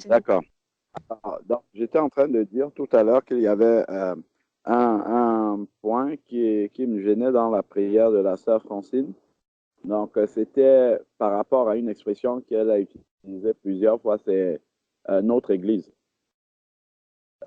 D'accord. Donc, j'étais en train de dire tout à l'heure qu'il y avait un point qui me gênait dans la prière de la sœur Francine. Donc, c'était par rapport à une expression qu'elle a utilisée plusieurs fois, c'est notre Église.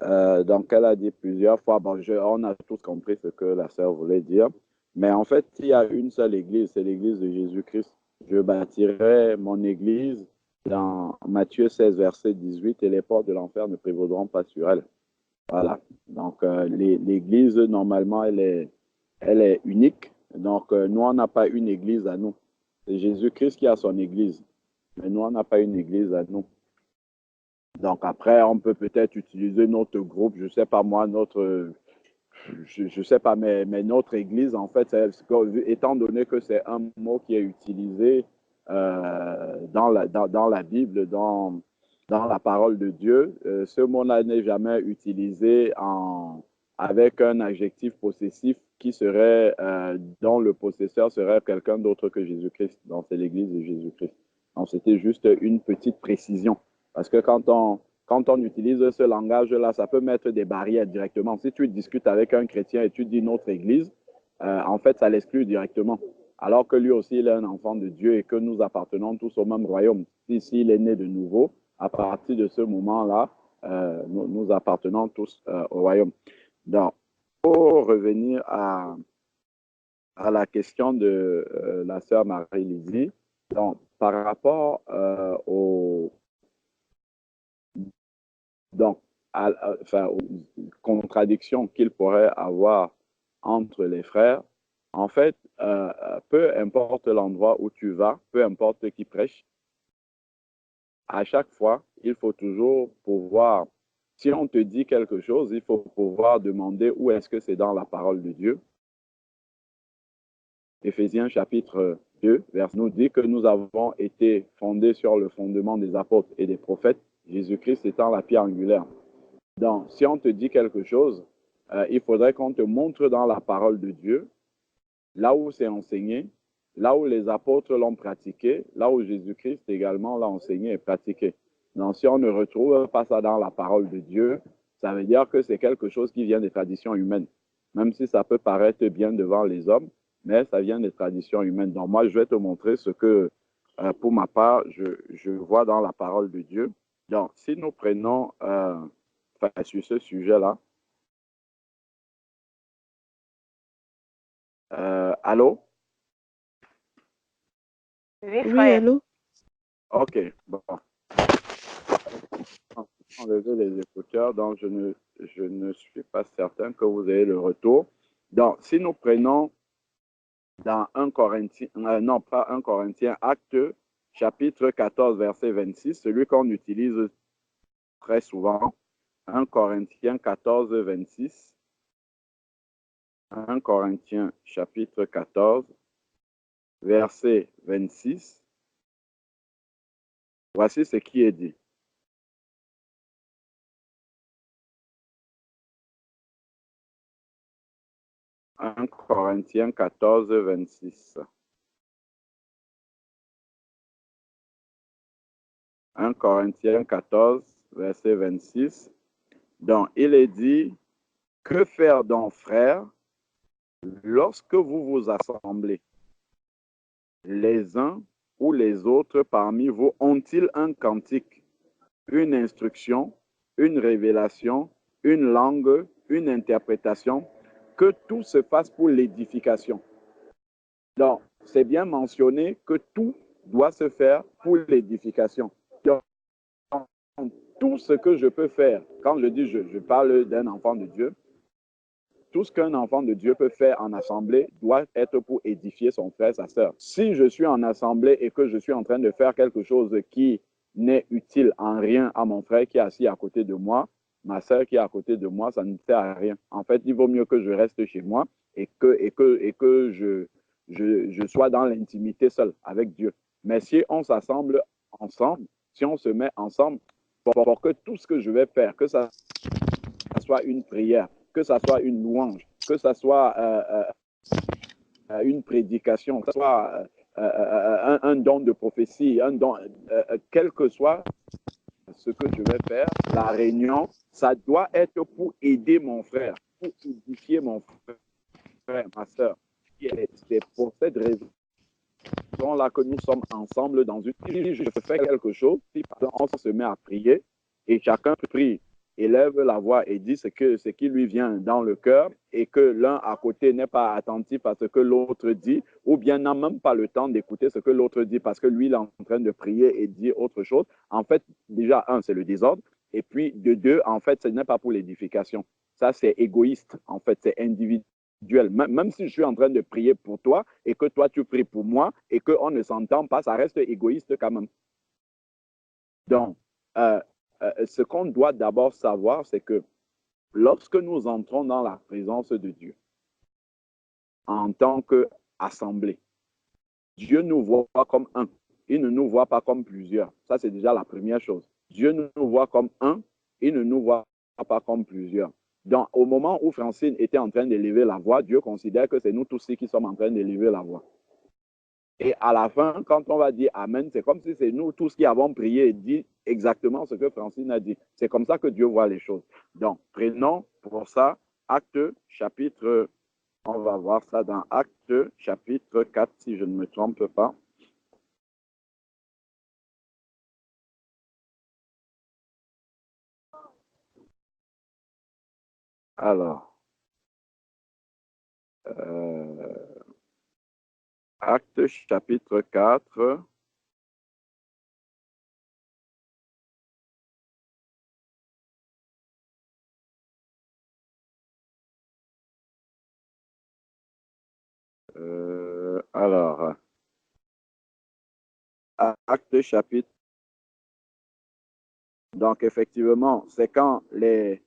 Donc, elle a dit plusieurs fois, bon, on a tous compris ce que la sœur voulait dire, mais en fait, il y a une seule Église, c'est l'Église de Jésus-Christ. Je bâtirai mon Église dans Matthieu 16, verset 18, et les portes de l'enfer ne prévaudront pas sur elle. Voilà. Donc, l'Église, normalement, elle est unique. Donc, nous, on n'a pas une Église à nous. C'est Jésus-Christ qui a son Église, mais nous, on n'a pas une Église à nous. Donc après, on peut peut-être utiliser notre groupe, je ne sais pas moi, je sais pas, mais notre église, en fait, étant donné que c'est un mot qui est utilisé dans la Bible, dans la parole de Dieu, ce mot-là n'est jamais utilisé avec un adjectif possessif qui serait, dont le possesseur serait quelqu'un d'autre que Jésus-Christ. Donc c'est l'église de Jésus-Christ. Donc c'était juste une petite précision. Parce que quand on utilise ce langage-là, ça peut mettre des barrières directement. Si tu discutes avec un chrétien et tu dis notre église, en fait, ça l'exclut directement. Alors que lui aussi, il est un enfant de Dieu et que nous appartenons tous au même royaume. S'il est né de nouveau, à partir de ce moment-là, nous appartenons tous au royaume. Donc, pour revenir à la question de la sœur Marie-Lydie, donc, par rapport donc, enfin, aux contradictions qu'il pourrait avoir entre les frères, en fait, peu importe l'endroit où tu vas, peu importe qui prêche, à chaque fois, il faut toujours pouvoir, si on te dit quelque chose, il faut pouvoir demander où est-ce que c'est dans la parole de Dieu. Éphésiens chapitre 2, verset nous dit que nous avons été fondés sur le fondement des apôtres et des prophètes, Jésus-Christ étant la pierre angulaire. Donc, si on te dit quelque chose, il faudrait qu'on te montre dans la parole de Dieu, là où c'est enseigné, là où les apôtres l'ont pratiqué, là où Jésus-Christ également l'a enseigné et pratiqué. Donc, si on ne retrouve pas ça dans la parole de Dieu, ça veut dire que c'est quelque chose qui vient des traditions humaines. Même si ça peut paraître bien devant les hommes, mais ça vient des traditions humaines. Donc, moi, je vais te montrer ce que, pour ma part, je vois dans la parole de Dieu. Donc, si nous prenons sur ce sujet-là. Allô? Oui, Oui, frère. allô? OK. Bon. Enlever les écouteurs, donc je ne suis pas certain que vous ayez le retour. Donc, si nous prenons dans 1 Corinthiens, non pas 1 Corinthiens, Acte, chapitre 14, verset 26, celui qu'on utilise très souvent, 1 Corinthiens 14, 26. 1 Corinthiens, chapitre 14, verset 26. Voici ce qui est dit. 1 Corinthiens 14, 26. 1 Corinthiens 14, verset 26. Donc, il est dit, que faire donc, frères, lorsque vous vous assemblez? Les uns ou les autres parmi vous ont-ils un cantique, une instruction, une révélation, une langue, une interprétation? Que tout se fasse pour l'édification. Donc, c'est bien mentionné que tout doit se faire pour l'édification. Donc, tout ce que je peux faire, quand je dis je parle d'un enfant de Dieu, tout ce qu'un enfant de Dieu peut faire en assemblée doit être pour édifier son frère, sa sœur. Si je suis en assemblée et que je suis en train de faire quelque chose qui n'est utile en rien à mon frère qui est assis à côté de moi, ma sœur qui est à côté de moi, ça ne sert à rien. En fait, il vaut mieux que je reste chez moi et que je sois dans l'intimité seul avec Dieu. Mais si on s'assemble ensemble, si on se met ensemble, pour que tout ce que je vais faire, que ça soit une prière, que ça soit une louange, que ça soit une prédication, que ça soit un don de prophétie, un don, quel que soit ce que je vais faire, la réunion, ça doit être pour aider mon frère, pour édifier mon frère, ma soeur. C'est pour cette raison-là que nous sommes ensemble dans une... Je fais quelque chose, si par exemple on se met à prier et chacun prie, élève la voix et dit ce qui lui vient dans le cœur et que l'un à côté n'est pas attentif à ce que l'autre dit ou bien n'a même pas le temps d'écouter ce que l'autre dit parce que lui, il est en train de prier et dire autre chose. En fait, déjà, un, c'est le désordre. Et puis, de deux, en fait, ce n'est pas pour l'édification. Ça, c'est égoïste. En fait, c'est individuel. Même si je suis en train de prier pour toi et que toi, tu pries pour moi et qu'on ne s'entend pas, ça reste égoïste quand même. Donc, euh, ce qu'on doit d'abord savoir, c'est que lorsque nous entrons dans la présence de Dieu en tant qu'assemblée, Dieu nous voit comme un. Il ne nous voit pas comme plusieurs. Ça, c'est déjà la première chose. Dieu nous voit comme un. Il ne nous voit pas comme plusieurs. Donc, au moment où Francine était en train d'élever la voix, Dieu considère que c'est nous tous qui sommes en train d'élever la voix. Et à la fin, quand on va dire Amen, c'est comme si c'est nous tous qui avons prié et dit exactement ce que Francine a dit. C'est comme ça que Dieu voit les choses. Donc, prenons pour ça Acte chapitre, on va voir ça dans Acte chapitre 4, si je ne me trompe pas. Alors, Acte chapitre 4. Alors, Acte chapitre. Donc, effectivement, c'est quand les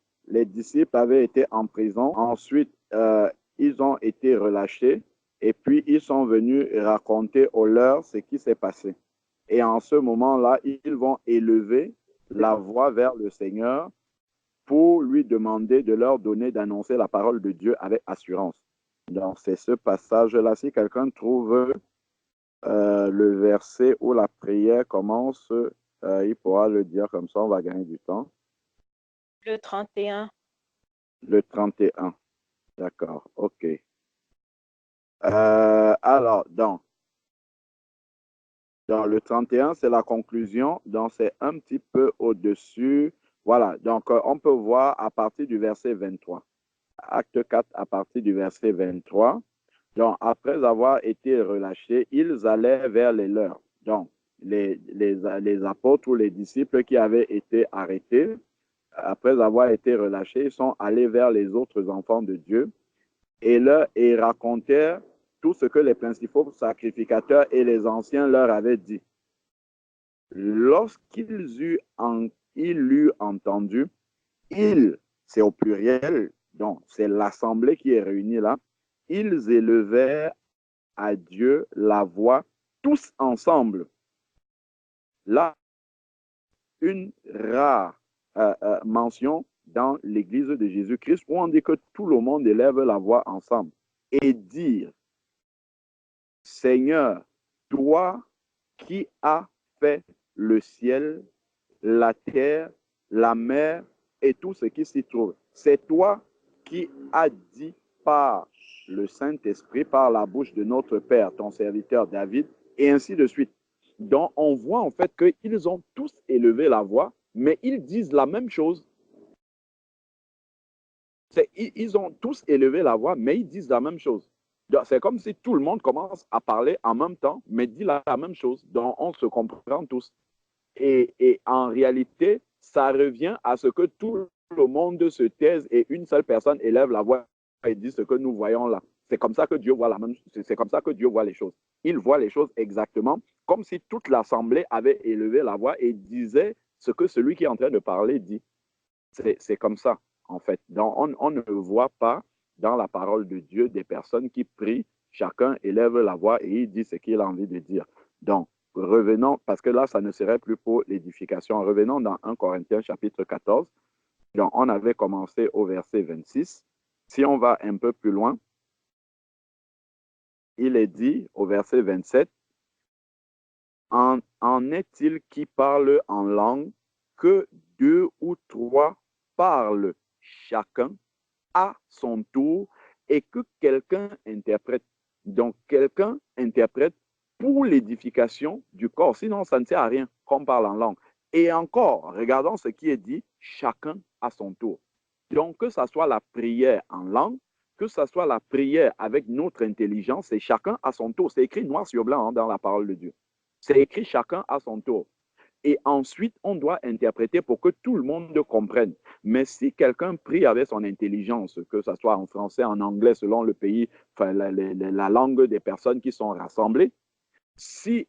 disciples avaient été en prison. Ensuite, ils ont été relâchés et puis ils sont venus raconter aux leurs ce qui s'est passé. Et en ce moment-là, ils vont élever la voix vers le Seigneur pour lui demander de leur donner d'annoncer la parole de Dieu avec assurance. Donc, c'est ce passage-là. Si quelqu'un trouve le verset où la prière commence, il pourra le dire comme ça, on va gagner du temps. Le 31. Le 31. D'accord, ok. Alors, dans le 31, c'est la conclusion, donc c'est un petit peu au-dessus. Voilà, donc on peut voir à partir du verset 23. Acte 4 à partir du verset 23. Donc, après avoir été relâchés, ils allaient vers les leurs. Donc, les apôtres ou les disciples qui avaient été arrêtés, après avoir été relâchés, ils sont allés vers les autres enfants de Dieu et racontèrent tout ce que les principaux sacrificateurs et les anciens leur avaient dit. Lorsqu'ils eurent entendu, ils, c'est au pluriel, donc c'est l'assemblée qui est réunie là, ils élevèrent à Dieu la voix tous ensemble. Là, une rare mention dans l'Église de Jésus-Christ où on dit que tout le monde élève la voix ensemble et dire, Seigneur, toi qui as fait le ciel, la terre, la mer et tout ce qui s'y trouve, c'est toi qui as dit par le Saint-Esprit, par la bouche de notre Père, ton serviteur David, et ainsi de suite. Donc, on voit en fait qu'ils ont tous élevé la voix, mais ils disent la même chose. Ils ont tous élevé la voix, mais ils disent la même chose. C'est comme si tout le monde commence à parler en même temps, mais dit la même chose. Donc, on se comprend tous. Et en réalité, ça revient à ce que tout le monde se taise et une seule personne élève la voix et dit ce que nous voyons là. C'est comme ça que Dieu voit la même, c'est comme ça que Dieu voit les choses. Il voit les choses exactement comme si toute l'assemblée avait élevé la voix et disait ce que celui qui est en train de parler dit. C'est comme ça, en fait. Donc, on ne voit pas dans la parole de Dieu des personnes qui prient, chacun élève la voix et il dit ce qu'il a envie de dire. Donc, revenons, parce que là, ça ne serait plus pour l'édification. Revenons dans 1 Corinthiens chapitre 14. Donc, on avait commencé au verset 26. Si on va un peu plus loin, il est dit au verset 27, en est-il qui parle en langue que 2 ou 3 parlent chacun à son tour et que quelqu'un interprète. Donc, quelqu'un interprète pour l'édification du corps. Sinon, ça ne sert à rien qu'on parle en langue. Et encore, regardons ce qui est dit, chacun à son tour. Donc, que ce soit la prière en langue, que ce soit la prière avec notre intelligence, c'est chacun à son tour. C'est écrit noir sur blanc dans la parole de Dieu. C'est écrit chacun à son tour. Et ensuite, on doit interpréter pour que tout le monde comprenne. Mais si quelqu'un prie avec son intelligence, que ce soit en français, en anglais, selon le pays, enfin, la langue des personnes qui sont rassemblées, si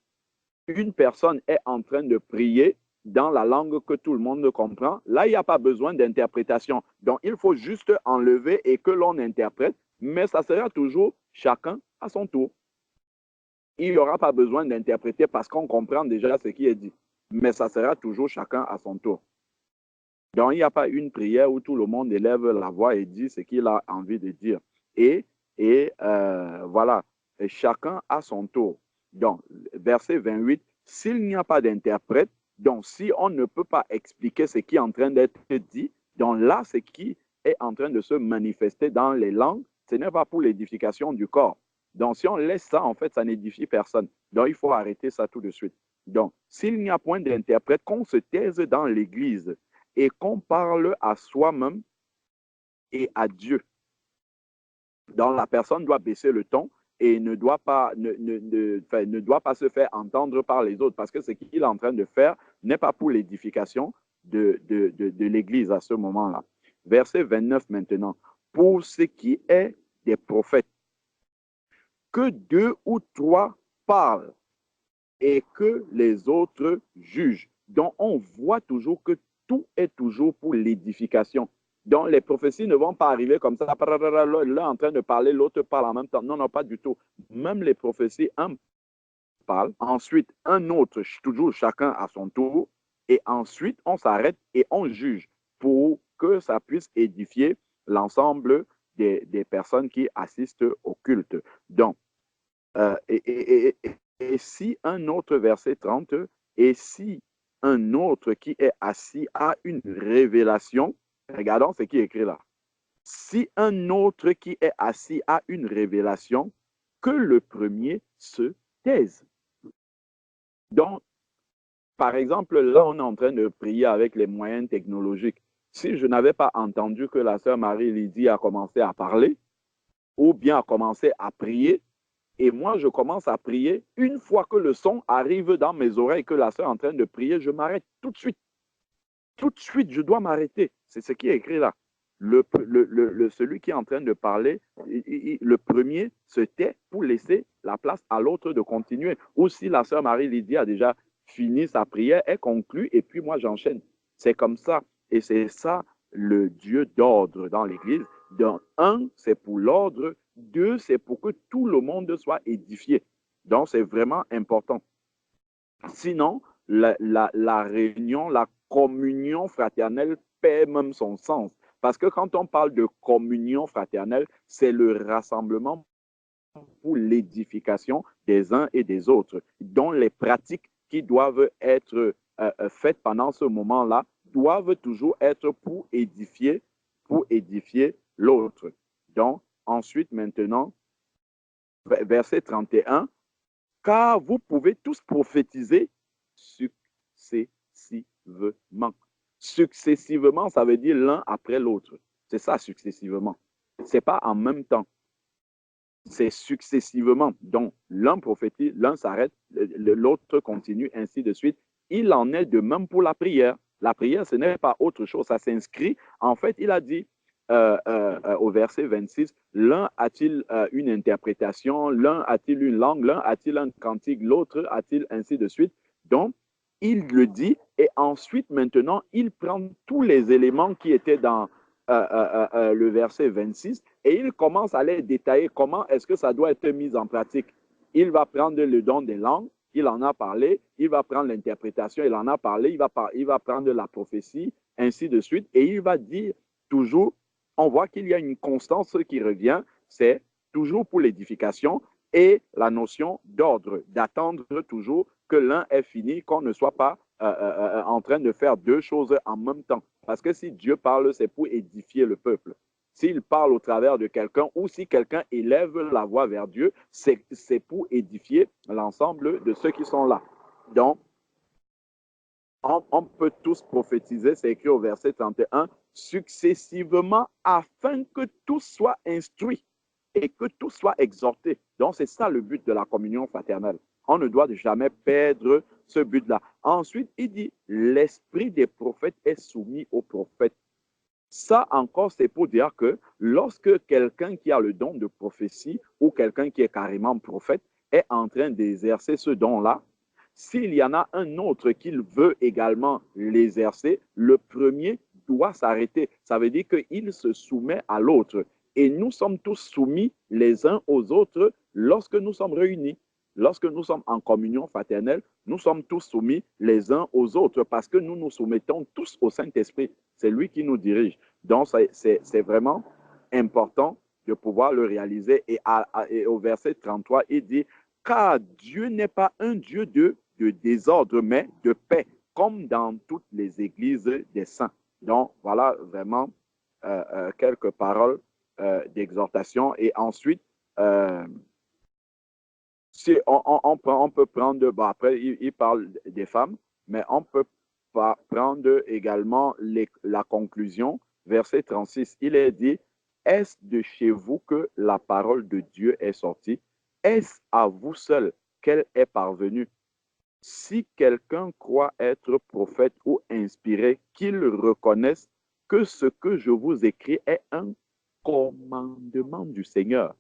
une personne est en train de prier dans la langue que tout le monde comprend, là, il n'y a pas besoin d'interprétation. Donc, il faut juste enlever et que l'on interprète, mais ça sera toujours chacun à son tour. Il n'y aura pas besoin d'interpréter parce qu'on comprend déjà ce qui est dit. Mais ça sera toujours chacun à son tour. Donc, il n'y a pas une prière où tout le monde élève la voix et dit ce qu'il a envie de dire. Et voilà, et chacun à son tour. Donc, verset 28, s'il n'y a pas d'interprète, donc si on ne peut pas expliquer ce qui est en train d'être dit, donc là, ce qui est en train de se manifester dans les langues, ce n'est pas pour l'édification du corps. Donc, si on laisse ça, en fait, ça n'édifie personne. Donc, il faut arrêter ça tout de suite. Donc, s'il n'y a point d'interprète, qu'on se taise dans l'Église et qu'on parle à soi-même et à Dieu. Donc, la personne doit baisser le ton et ne doit pas se faire entendre par les autres parce que ce qu'il est en train de faire n'est pas pour l'édification de l'Église à ce moment-là. Verset 29 maintenant. Pour ce qui est des prophètes, que 2 ou 3 parlent et que les autres jugent. Donc, on voit toujours que tout est toujours pour l'édification. Donc, les prophéties ne vont pas arriver comme ça, l'un en train de parler, l'autre parle en même temps. Non, non, pas du tout. Même les prophéties, un parle, ensuite un autre, toujours chacun à son tour, et ensuite on s'arrête et on juge pour que ça puisse édifier l'ensemble des personnes qui assistent au culte. Donc, et si un autre, verset 30, et si un autre qui est assis a une révélation, regardons ce qui est écrit là. Si un autre qui est assis a une révélation, que le premier se taise. Donc, par exemple, là, on est en train de prier avec les moyens technologiques. Si je n'avais pas entendu que la sœur Marie-Lydie a commencé à parler, ou bien a commencé à prier, et moi, je commence à prier. Une fois que le son arrive dans mes oreilles, que la sœur est en train de prier, je m'arrête tout de suite. Tout de suite, je dois m'arrêter. C'est ce qui est écrit là. Celui qui est en train de parler, le premier se tait pour laisser la place à l'autre de continuer. Ou si la sœur Marie-Lydie a déjà fini sa prière, elle conclut et puis moi j'enchaîne. C'est comme ça. Et c'est ça le Dieu d'ordre dans l'Église. Donc, un, c'est pour l'ordre. Deux, c'est pour que tout le monde soit édifié. Donc, c'est vraiment important. Sinon, la réunion, la communion fraternelle perd même son sens. Parce que quand on parle de communion fraternelle, c'est le rassemblement pour l'édification des uns et des autres, dont les pratiques qui doivent être faites pendant ce moment-là doivent toujours être pour édifier l'autre. Donc, ensuite, maintenant, verset 31, car vous pouvez tous prophétiser successivement. Successivement, ça veut dire l'un après l'autre. C'est ça, successivement. Ce n'est pas en même temps. C'est successivement. Donc, l'un prophétise, l'un s'arrête, l'autre continue, ainsi de suite. Il en est de même pour la prière. La prière, ce n'est pas autre chose. Ça s'inscrit. En fait, il a dit au verset 26, l'un a-t-il une interprétation, l'un a-t-il une langue, l'un a-t-il un cantique, l'autre a-t-il ainsi de suite. Donc, il le dit et ensuite, maintenant, il prend tous les éléments qui étaient dans le verset 26 et il commence à les détailler comment est-ce que ça doit être mis en pratique. Il va prendre le don des langues, il en a parlé, il va prendre l'interprétation, il en a parlé, il va prendre la prophétie, ainsi de suite, et il va dire toujours, on voit qu'il y a une constance qui revient, c'est toujours pour l'édification et la notion d'ordre, d'attendre toujours que l'un ait fini, qu'on ne soit pas en train de faire deux choses en même temps. Parce que si Dieu parle, c'est pour édifier le peuple. S'il parle au travers de quelqu'un ou si quelqu'un élève la voix vers Dieu, c'est pour édifier l'ensemble de ceux qui sont là. Donc, on peut tous prophétiser, c'est écrit au verset 31, successivement afin que tous soient instruits et que tous soient exhortés. Donc, c'est ça le but de la communion fraternelle. On ne doit jamais perdre ce but-là. Ensuite, il dit, l'esprit des prophètes est soumis aux prophètes. Ça encore, c'est pour dire que lorsque quelqu'un qui a le don de prophétie ou quelqu'un qui est carrément prophète est en train d'exercer ce don-là, s'il y en a un autre qu'il veut également l'exercer, le premier doit s'arrêter. Ça veut dire qu'il se soumet à l'autre. Et nous sommes tous soumis les uns aux autres lorsque nous sommes réunis. Lorsque nous sommes en communion fraternelle, nous sommes tous soumis les uns aux autres parce que nous nous soumettons tous au Saint-Esprit. C'est lui qui nous dirige. Donc, c'est vraiment important de pouvoir le réaliser. Et au verset 33, il dit, car Dieu n'est pas un Dieu de désordre, mais de paix, comme dans toutes les églises des saints. Donc, voilà vraiment quelques paroles d'exhortation. Et ensuite, si on peut prendre, bon, après, il parle des femmes, mais on peut prendre également la conclusion, verset 36. Il est dit, est-ce de chez vous que la parole de Dieu est sortie? Est-ce à vous seul qu'elle est parvenue? Si quelqu'un croit être prophète ou inspiré, qu'il reconnaisse que ce que je vous écris est un commandement du Seigneur.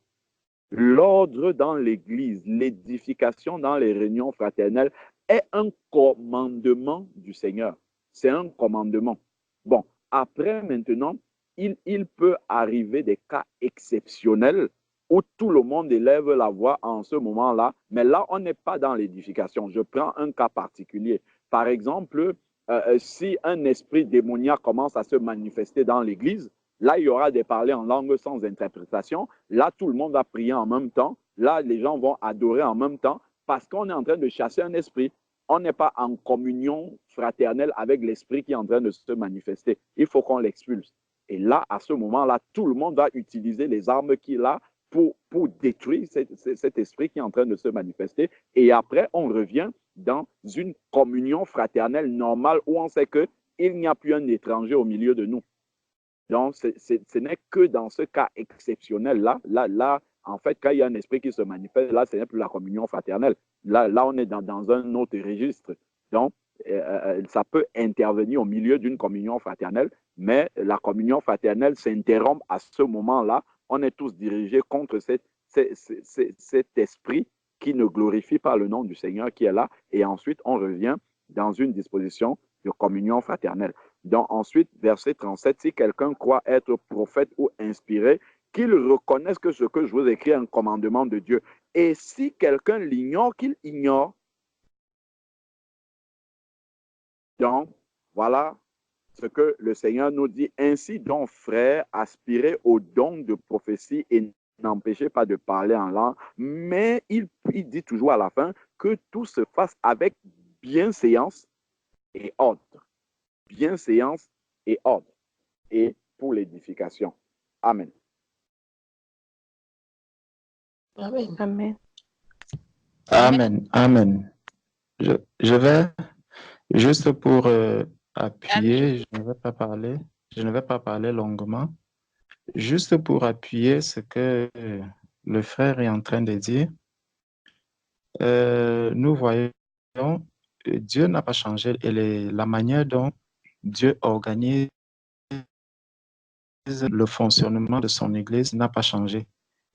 L'ordre dans l'Église, l'édification dans les réunions fraternelles est un commandement du Seigneur. C'est un commandement. Bon, après maintenant, il peut arriver des cas exceptionnels où tout le monde élève la voix en ce moment-là, mais là, on n'est pas dans l'édification. Je prends un cas particulier. Par exemple, si un esprit démoniaque commence à se manifester dans l'Église, là, il y aura des parlers en langue sans interprétation. Là, tout le monde va prier en même temps. Là, les gens vont adorer en même temps parce qu'on est en train de chasser un esprit. On n'est pas en communion fraternelle avec l'esprit qui est en train de se manifester. Il faut qu'on l'expulse. Et là, à ce moment-là, tout le monde va utiliser les armes qu'il a pour détruire cet esprit qui est en train de se manifester. Et après, on revient dans une communion fraternelle normale où on sait qu'il n'y a plus un étranger au milieu de nous. Donc, ce n'est que dans ce cas exceptionnel-là, là, en fait, quand il y a un esprit qui se manifeste, là, ce n'est plus la communion fraternelle. Là on est dans un autre registre. Donc, ça peut intervenir au milieu d'une communion fraternelle, mais la communion fraternelle s'interrompt à ce moment-là. On est tous dirigés contre cet esprit qui ne glorifie pas le nom du Seigneur qui est là. Et ensuite, on revient dans une disposition de communion fraternelle. Donc ensuite, verset 37, si quelqu'un croit être prophète ou inspiré, qu'il reconnaisse que ce que je vous écris est un commandement de Dieu. Et si quelqu'un l'ignore, qu'il ignore. Donc, voilà ce que le Seigneur nous dit. Ainsi donc, frères, aspirez au don de prophétie et n'empêchez pas de parler en langue. Mais il dit toujours à la fin que tout se fasse avec bienséance et ordre. Bienséance et ordre. Et pour l'édification. Amen. Amen. Amen. Amen. Amen. Je vais, juste pour appuyer, je ne vais pas parler longuement, juste pour appuyer ce que le frère est en train de dire. Nous voyons, Dieu n'a pas changé et la manière dont Dieu organise le fonctionnement de son Église n'a pas changé.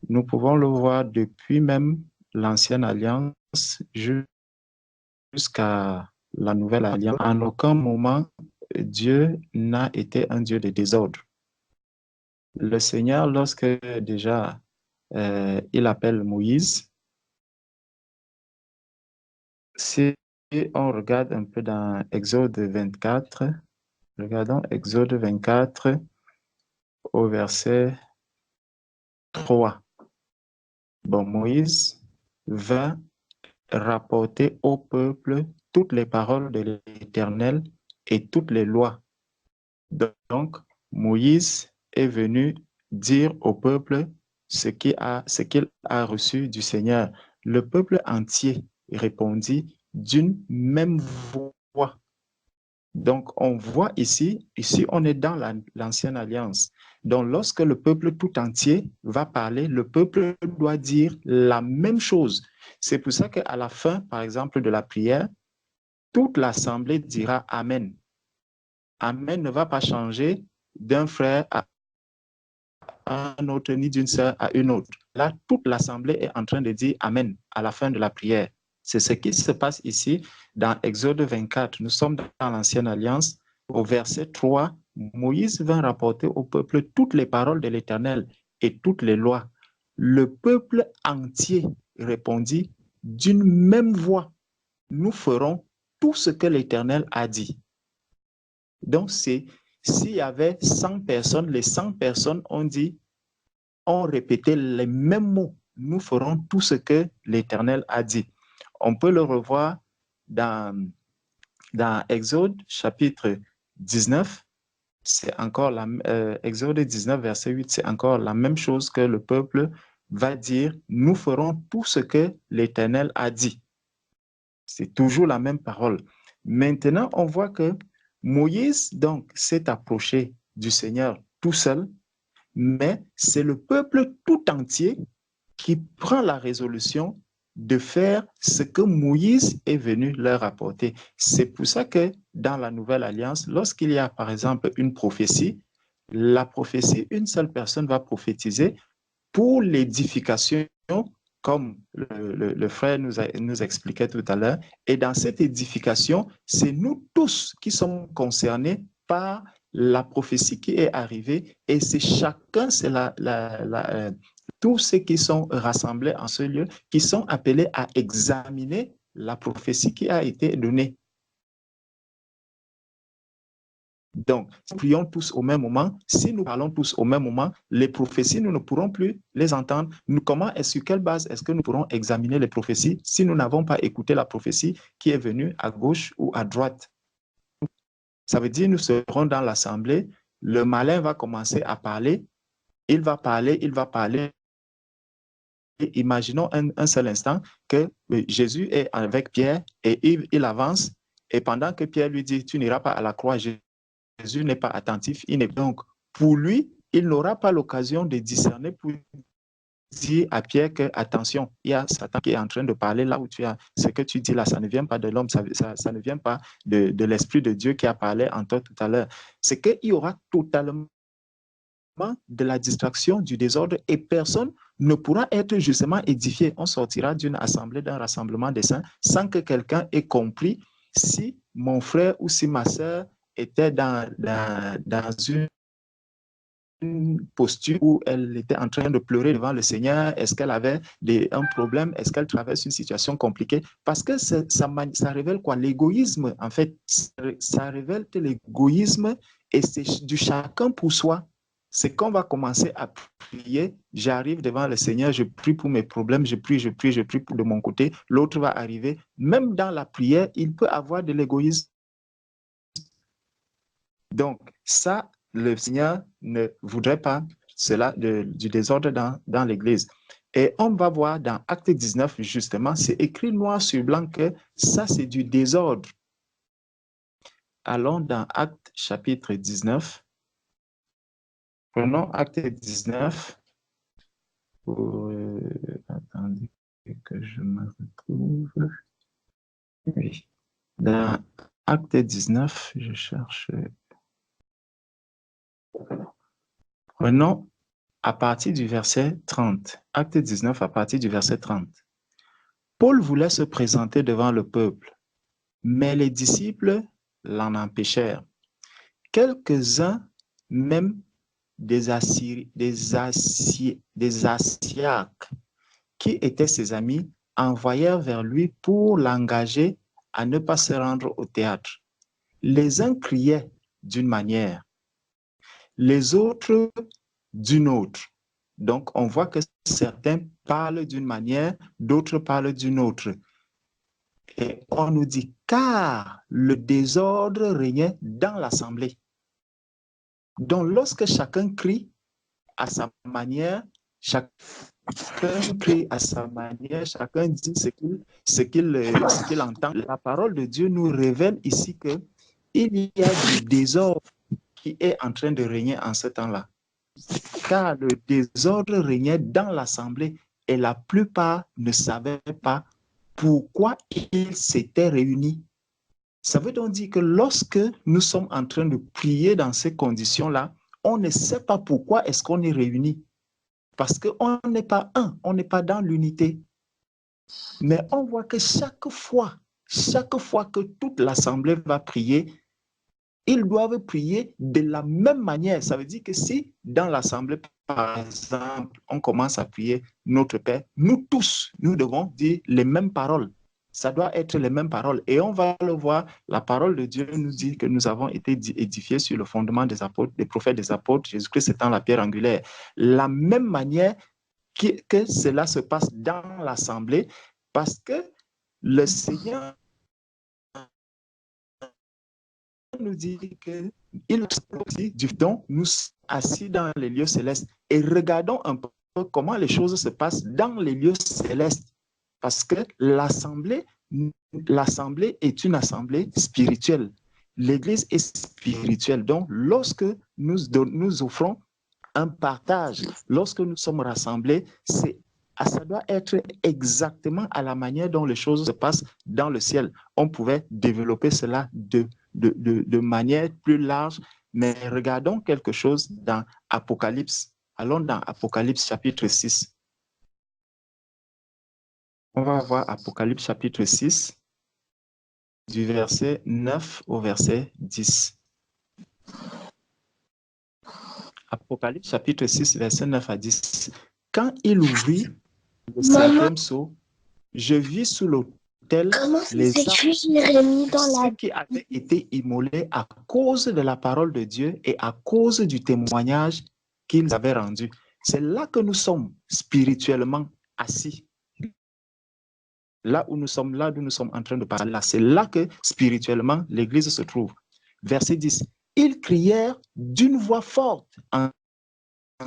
Nous pouvons le voir depuis même l'ancienne alliance jusqu'à la nouvelle alliance. En aucun moment, Dieu n'a été un Dieu de désordre. Le Seigneur, lorsque déjà il appelle Moïse, si on regarde un peu dans Exode 24, regardons Exode 24 au verset 3. Bon, Moïse va rapporter au peuple toutes les paroles de l'Éternel et toutes les lois. Donc, Moïse est venu dire au peuple ce qu'il a reçu du Seigneur. Le peuple entier répondit d'une même voix. Donc, on voit ici on est dans l'ancienne alliance. Donc, lorsque le peuple tout entier va parler, le peuple doit dire la même chose. C'est pour ça qu'à la fin, par exemple, de la prière, toute l'assemblée dira Amen. Amen ne va pas changer d'un frère à un autre, ni d'une sœur à une autre. Là, toute l'assemblée est en train de dire Amen à la fin de la prière. C'est ce qui se passe ici dans Exode 24. Nous sommes dans l'Ancienne Alliance. Au verset 3, Moïse vint rapporter au peuple toutes les paroles de l'Éternel et toutes les lois. Le peuple entier répondit d'une même voix, nous ferons tout ce que l'Éternel a dit. Donc, s'il y avait 100 personnes, les 100 personnes ont répété les mêmes mots. Nous ferons tout ce que l'Éternel a dit. On peut le revoir dans Exode chapitre 19. C'est encore Exode 19, verset 8, c'est encore la même chose que le peuple va dire. Nous ferons tout ce que l'Éternel a dit. C'est toujours la même parole. Maintenant, on voit que Moïse, donc, s'est approché du Seigneur tout seul, mais c'est le peuple tout entier qui prend la résolution de faire ce que Moïse est venu leur apporter. C'est pour ça que dans la Nouvelle Alliance, lorsqu'il y a par exemple une prophétie, la prophétie, une seule personne va prophétiser pour l'édification, comme le frère nous expliquait tout à l'heure. Et dans cette édification, c'est nous tous qui sommes concernés par la prophétie qui est arrivée, et c'est chacun, c'est tous ceux qui sont rassemblés en ce lieu, qui sont appelés à examiner la prophétie qui a été donnée. Donc, si nous prions tous au même moment, si nous parlons tous au même moment, les prophéties, nous ne pourrons plus les entendre. Sur quelle base est-ce que nous pourrons examiner les prophéties si nous n'avons pas écouté la prophétie qui est venue à gauche ou à droite? Ça veut dire que nous serons dans l'assemblée, le malin va commencer à parler, il va parler. Et imaginons un seul instant que Jésus est avec Pierre et il avance, et pendant que Pierre lui dit, tu n'iras pas à la croix, Jésus n'est pas attentif, donc pour lui, il n'aura pas l'occasion de discerner pour dire à Pierre que attention, il y a Satan qui est en train de parler là où tu as, ce que tu dis là, ça ne vient pas de l'homme, ça ne vient pas de l'Esprit de Dieu qui a parlé en toi tout à l'heure. C'est qu'il y aura totalement de la distraction, du désordre, et personne ne pourra être justement édifié. On sortira d'une assemblée, d'un rassemblement des saints, sans que quelqu'un ait compris si mon frère ou si ma sœur était dans une posture où elle était en train de pleurer devant le Seigneur. Est-ce qu'elle avait un problème? Est-ce qu'elle traverse une situation compliquée? Parce que ça révèle quoi? L'égoïsme, en fait. Ça révèle que l'égoïsme, et c'est du chacun pour soi. C'est qu'on va commencer à prier. J'arrive devant le Seigneur, je prie pour mes problèmes, je prie de mon côté. L'autre va arriver. Même dans la prière, il peut avoir de l'égoïsme. Donc, ça, le Seigneur ne voudrait pas cela du désordre dans l'Église. Et on va voir dans Acte 19, justement, c'est écrit noir sur blanc que ça, c'est du désordre. Allons dans Acte chapitre 19. Prenons Acte 19. Attendez que je me retrouve. Oui. Dans Acte 19, je cherche. Prenons à partir du verset 30. Acte 19 à partir du verset 30. Paul voulait se présenter devant le peuple, mais les disciples l'en empêchèrent. Quelques-uns, même des Asiaques, qui étaient ses amis, envoyèrent vers lui pour l'engager à ne pas se rendre au théâtre. Les uns criaient d'une manière, les autres d'une autre. Donc, on voit que certains parlent d'une manière, d'autres parlent d'une autre. Et on nous dit, car le désordre régnait dans l'assemblée. Donc, lorsque chacun crie à sa manière, chacun crie à sa manière, chacun dit ce qu'il entend. La parole de Dieu nous révèle ici qu'il y a du désordre qui est en train de régner en ce temps-là. Car le désordre régnait dans l'assemblée et la plupart ne savaient pas pourquoi ils s'étaient réunis. Ça veut donc dire que lorsque nous sommes en train de prier dans ces conditions-là, on ne sait pas pourquoi est-ce qu'on est réunis. Parce qu'on n'est pas un, on n'est pas dans l'unité. Mais on voit que chaque fois que toute l'assemblée va prier, ils doivent prier de la même manière. Ça veut dire que si dans l'assemblée, par exemple, on commence à prier notre Père, nous tous, nous devons dire les mêmes paroles. Ça doit être les mêmes paroles. Et on va le voir, la parole de Dieu nous dit que nous avons été édifiés sur le fondement des apôtres, des prophètes, des apôtres, Jésus-Christ étant la pierre angulaire. La même manière que cela se passe dans l'assemblée, parce que le Seigneur nous dit qu'il aussi du don, nous sommes assis dans les lieux célestes et regardons un peu comment les choses se passent dans les lieux célestes, parce que l'assemblée est une assemblée spirituelle. L'Église est spirituelle. Donc, lorsque nous offrons un partage, lorsque nous sommes rassemblés, ça doit être exactement à la manière dont les choses se passent dans le ciel. On pouvait développer cela de manière plus large, mais regardons quelque chose dans Apocalypse. Allons dans Apocalypse chapitre 6. On va voir Apocalypse chapitre 6, du verset 9 au verset 10. Apocalypse chapitre 6, verset 9 à 10. Quand il ouvrit le cinquième sceau, je vis sous l'autel les âmes qui avaient été immolés à cause de la parole de Dieu et à cause du témoignage qu'ils avaient rendu. C'est là que nous sommes spirituellement assis. Là où nous sommes en train de parler, c'est là que spirituellement l'Église se trouve. Verset 10. Ils crièrent d'une voix forte en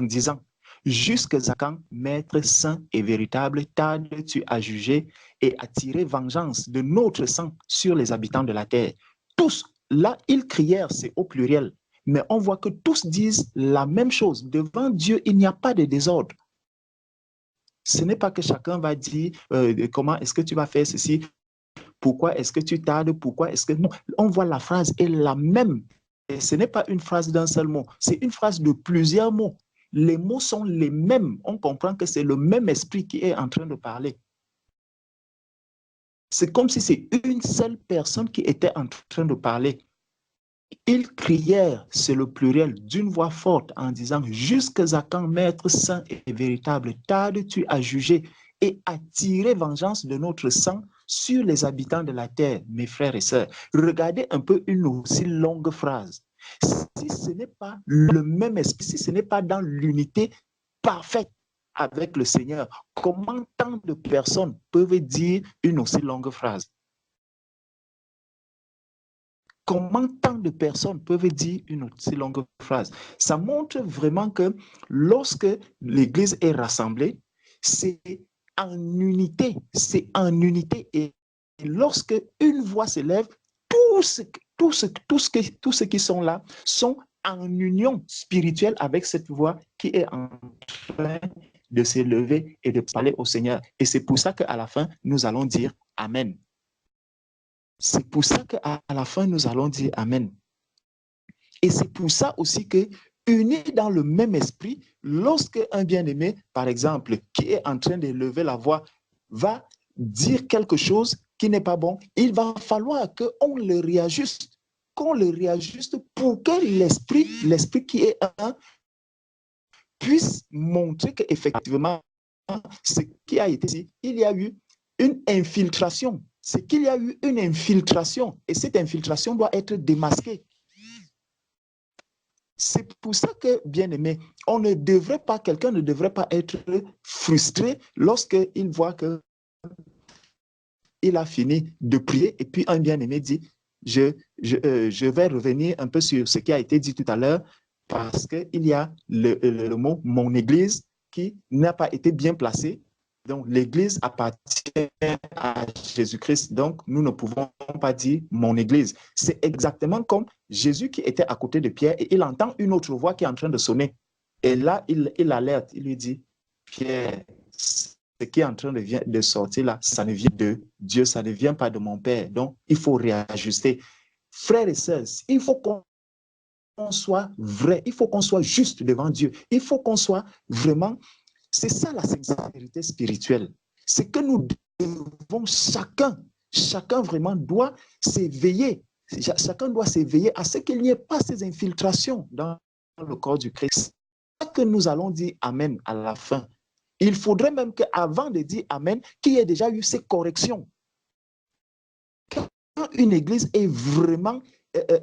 disant: jusqu'à quand, Maître saint et véritable, tardes-tu à juger et à tirer vengeance de notre sang sur les habitants de la terre? Tous, là, ils crièrent, c'est au pluriel, mais on voit que tous disent la même chose. Devant Dieu, il n'y a pas de désordre. Ce n'est pas que chacun va dire comment est-ce que tu vas faire ceci, pourquoi est-ce que tu tardes, pourquoi est-ce que... Non, on voit la phrase est la même. Et ce n'est pas une phrase d'un seul mot, c'est une phrase de plusieurs mots. Les mots sont les mêmes. On comprend que c'est le même esprit qui est en train de parler. C'est comme si c'est une seule personne qui était en train de parler. Ils crièrent, c'est le pluriel, d'une voix forte en disant: jusqu'à quand, Maître saint et véritable, tardes-tu à juger et à tirer vengeance de notre sang sur les habitants de la terre? Mes frères et sœurs, regardez un peu une aussi longue phrase. Si ce n'est pas le même esprit, si ce n'est pas dans l'unité parfaite avec le Seigneur, comment tant de personnes peuvent dire une aussi longue phrase? Comment tant de personnes peuvent dire une aussi longue phrase? Ça montre vraiment que lorsque l'Église est rassemblée, c'est en unité, et lorsque une voix s'élève, tous ceux qui sont là sont en union spirituelle avec cette voix qui est en train de s'élever et de parler au Seigneur. Et c'est pour ça qu'à la fin, nous allons dire Amen. C'est pour ça qu'à la fin, nous allons dire Amen. Et c'est pour ça aussi que, unis dans le même esprit, lorsque un bien-aimé, par exemple, qui est en train d'élever la voix, va dire quelque chose qui n'est pas bon, il va falloir qu'on le réajuste, pour que l'esprit qui est un, puisse montrer qu'effectivement, ce qui a été dit, il y a eu une infiltration. C'est qu'il y a eu une infiltration et cette infiltration doit être démasquée. C'est pour ça que, bien aimé, quelqu'un ne devrait pas être frustré lorsqu'il voit que il a fini de prier et puis un bien-aimé dit, je vais revenir un peu sur ce qui a été dit tout à l'heure parce qu'il y a le mot « mon église » qui n'a pas été bien placé. Donc, l'église appartient à Jésus-Christ. Donc, nous ne pouvons pas dire « mon église ». C'est exactement comme Jésus qui était à côté de Pierre et il entend une autre voix qui est en train de sonner. Et là, il alerte, il lui dit « Pierre, ce qui est en train de sortir là, ça ne vient de Dieu, ça ne vient pas de mon Père. Donc, il faut réajuster. » Frères et sœurs, il faut qu'on soit vrai, il faut qu'on soit juste devant Dieu. Il faut qu'on soit vraiment... C'est ça la sincérité spirituelle. C'est que nous devons, chacun vraiment doit s'éveiller. Chacun doit s'éveiller à ce qu'il n'y ait pas ces infiltrations dans le corps du Christ. C'est ça que nous allons dire Amen à la fin. Il faudrait même qu'avant de dire Amen, qu'il y ait déjà eu ces corrections. Quand une église est vraiment,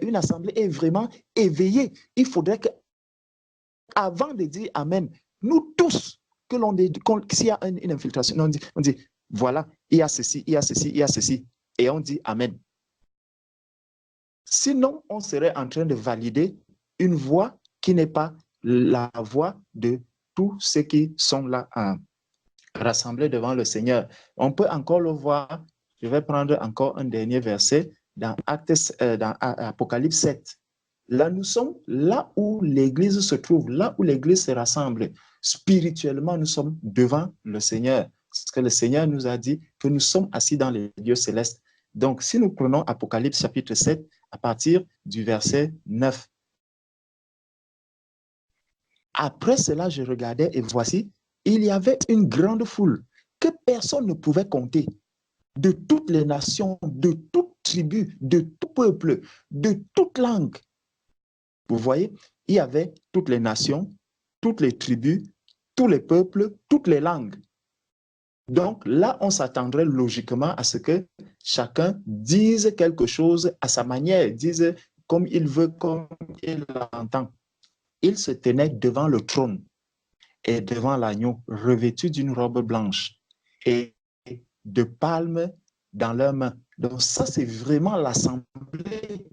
une assemblée est vraiment éveillée, il faudrait qu'avant de dire Amen, nous tous, que l'on dit, s'il y a une infiltration, on dit, voilà, il y a ceci, il y a ceci, il y a ceci, et on dit Amen. Sinon, on serait en train de valider une voix qui n'est pas la voix de tous ceux qui sont là rassemblés devant le Seigneur. On peut encore le voir, je vais prendre encore un dernier verset dans Apocalypse 7. Là, nous sommes là où l'Église se trouve, là où l'Église se rassemble. Spirituellement, nous sommes devant le Seigneur. Parce que le Seigneur nous a dit que nous sommes assis dans les lieux célestes. Donc, si nous prenons Apocalypse chapitre 7, à partir du verset 9. Après cela, je regardais et voici, il y avait une grande foule que personne ne pouvait compter, de toutes les nations, de toutes tribus, de tout peuple, de toute langue. Vous voyez, il y avait toutes les nations, toutes les tribus, tous les peuples, toutes les langues. Donc là, on s'attendrait logiquement à ce que chacun dise quelque chose à sa manière, dise comme il veut, comme il l'entend. Il se tenait devant le trône et devant l'agneau, revêtu d'une robe blanche et de palmes dans leurs mains. Donc ça, c'est vraiment l'assemblée.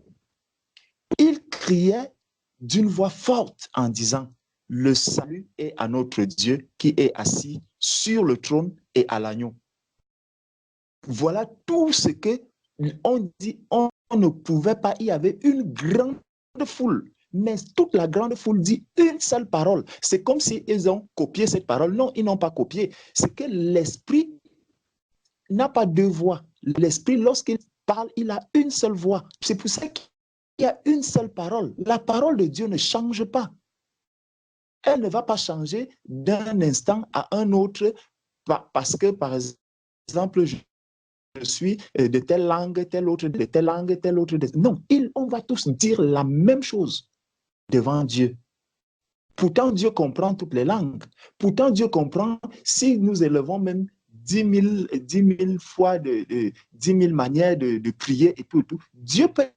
Il criait d'une voix forte en disant, le salut est à notre Dieu qui est assis sur le trône et à l'agneau. Voilà tout ce que on dit, on ne pouvait pas, il y avait une grande foule, mais toute la grande foule dit une seule parole. C'est comme s'ils ont copié cette parole. Non, ils n'ont pas copié. C'est que l'esprit n'a pas deux voix. L'esprit, lorsqu'il parle, il a une seule voix. C'est pour ça qu'il y a une seule parole. La parole de Dieu ne change pas. Elle ne va pas changer d'un instant à un autre parce que, par exemple, je suis de telle langue, telle autre de telle langue, telle autre de... Non, on va tous dire la même chose devant Dieu. Pourtant, Dieu comprend toutes les langues. Pourtant, Dieu comprend si nous élevons même 10 000 fois, 10 000 manières de prier et tout. Dieu peut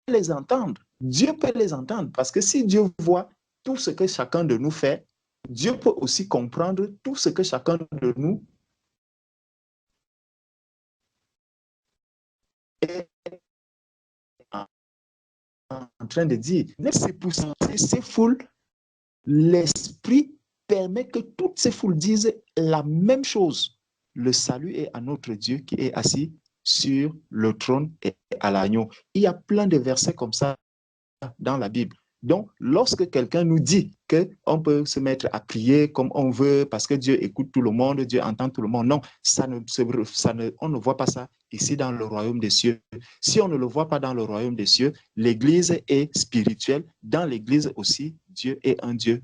les entendre. Dieu peut les entendre parce que si Dieu voit tout ce que chacun de nous fait, Dieu peut aussi comprendre tout ce que chacun de nous est en train de dire. Mais c'est pour ça que ces foules, l'Esprit permet que toutes ces foules disent la même chose. Le salut est à notre Dieu qui est assis sur le trône et à l'agneau. Il y a plein de versets comme ça dans la Bible. Donc, lorsque quelqu'un nous dit qu'on peut se mettre à prier comme on veut parce que Dieu écoute tout le monde, Dieu entend tout le monde, non, on ne voit pas ça ici dans le royaume des cieux. Si on ne le voit pas dans le royaume des cieux, l'Église est spirituelle. Dans l'Église aussi, Dieu est un Dieu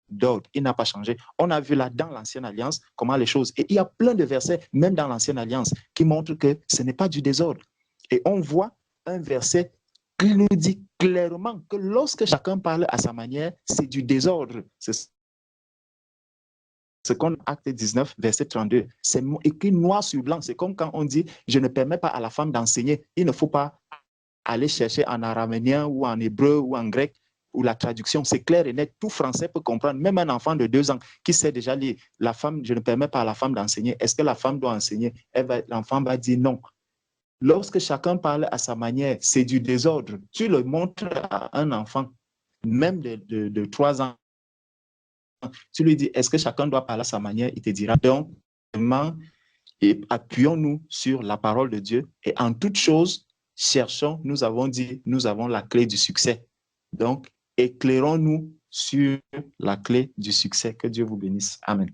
d'ordre. Il n'a pas changé. On a vu là dans l'Ancienne Alliance comment les choses... Et il y a plein de versets, même dans l'Ancienne Alliance, qui montrent que ce n'est pas du désordre. Et on voit un verset qui nous dit clairement que lorsque chacun parle à sa manière, c'est du désordre. C'est ce qu'on acte 19, verset 32. C'est écrit noir sur blanc. C'est comme quand on dit, je ne permets pas à la femme d'enseigner. Il ne faut pas aller chercher en araméen ou en hébreu ou en grec ou la traduction, c'est clair et net. Tout Français peut comprendre, même un enfant de 2 ans qui sait déjà lire. La femme, je ne permets pas à la femme d'enseigner. Est-ce que la femme doit enseigner? L'enfant va dire non. Lorsque chacun parle à sa manière, c'est du désordre. Tu le montres à un enfant, même de 3 ans, tu lui dis, est-ce que chacun doit parler à sa manière? Il te dira, donc, et appuyons-nous sur la parole de Dieu et en toute chose, cherchons, nous avons dit, nous avons la clé du succès. Donc, éclairons-nous sur la clé du succès. Que Dieu vous bénisse. Amen.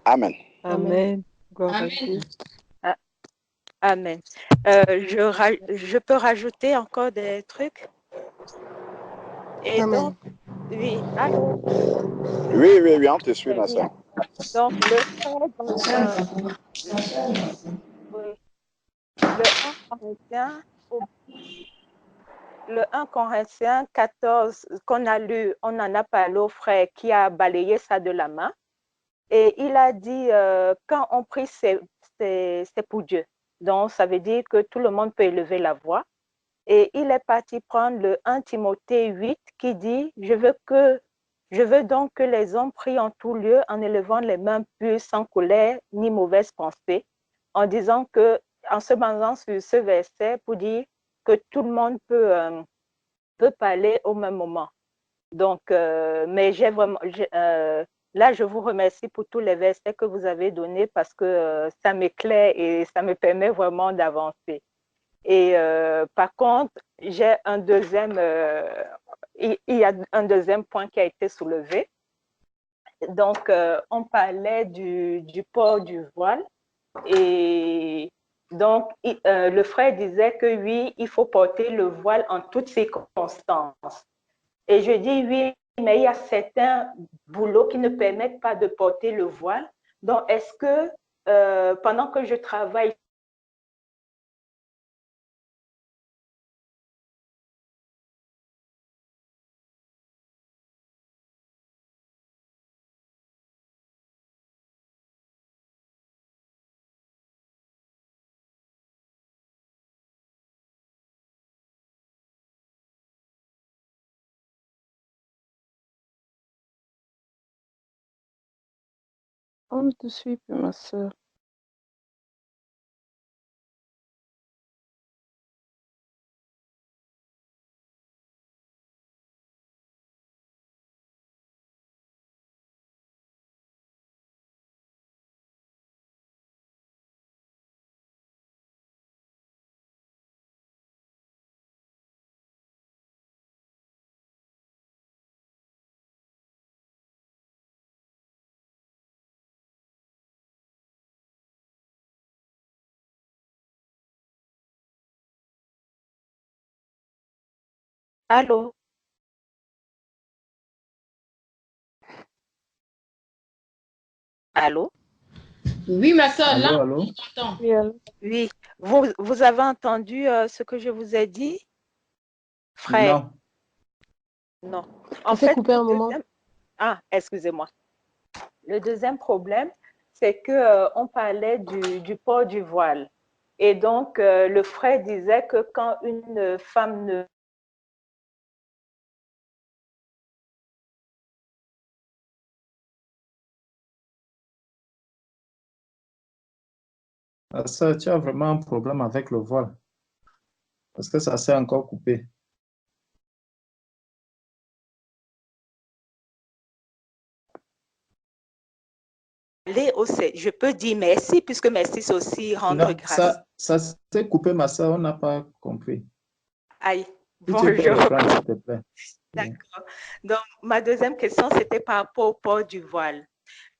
Amen. Amen. Gloire à Dieu. Amen. Je peux rajouter encore des trucs? Et Amen. donc, oui, allô? Oui, on te suit, ma Oui. soeur. Donc, le frère, oui, le 1 Corinthiens 14 qu'on a lu, on en a parlé au frère qui a balayé ça de la main. Et il a dit, quand on prie, c'est pour Dieu. Donc, ça veut dire que tout le monde peut élever la voix. Et il est parti prendre le 1 Timothée 8 qui dit, je veux donc que les hommes prient en tout lieu en élevant les mains pures, sans colère ni mauvaise pensée, en disant que, en se basant sur ce verset pour dire que tout le monde peut parler au même moment. Donc, mais là, je vous remercie pour tous les versets que vous avez donnés parce que ça m'éclaire et ça me permet vraiment d'avancer. Et par contre, j'ai un deuxième, il y a un deuxième point qui a été soulevé. Donc, on parlait du port du voile et donc, le frère disait que oui, il faut porter le voile en toutes circonstances. Et je dis oui, mais il y a certains boulots qui ne permettent pas de porter le voile. Donc, est-ce que pendant que je travaille, On ne te suit plus, ma soeur. allô? Allô? Oui, ma soeur, Allô, là, allô? on t'entend. Oui, allô? Oui, vous avez entendu ce que je vous ai dit, frère? Non. Non. Ça En s'est fait, coupé un moment. excusez-moi. Le deuxième problème, c'est que on parlait du port du voile. Et donc, le frère disait que quand une femme ne Ça, tu as vraiment un problème avec le voile. Parce que ça s'est encore coupé. je peux dire merci, puisque merci, c'est aussi rendre Non, grâce. ça s'est coupé, ma soeur, on n'a pas compris. Aïe, Si tu peux bonjour. reprendre, s'il te plaît. D'accord. Donc, ma deuxième question, c'était par rapport au port du voile.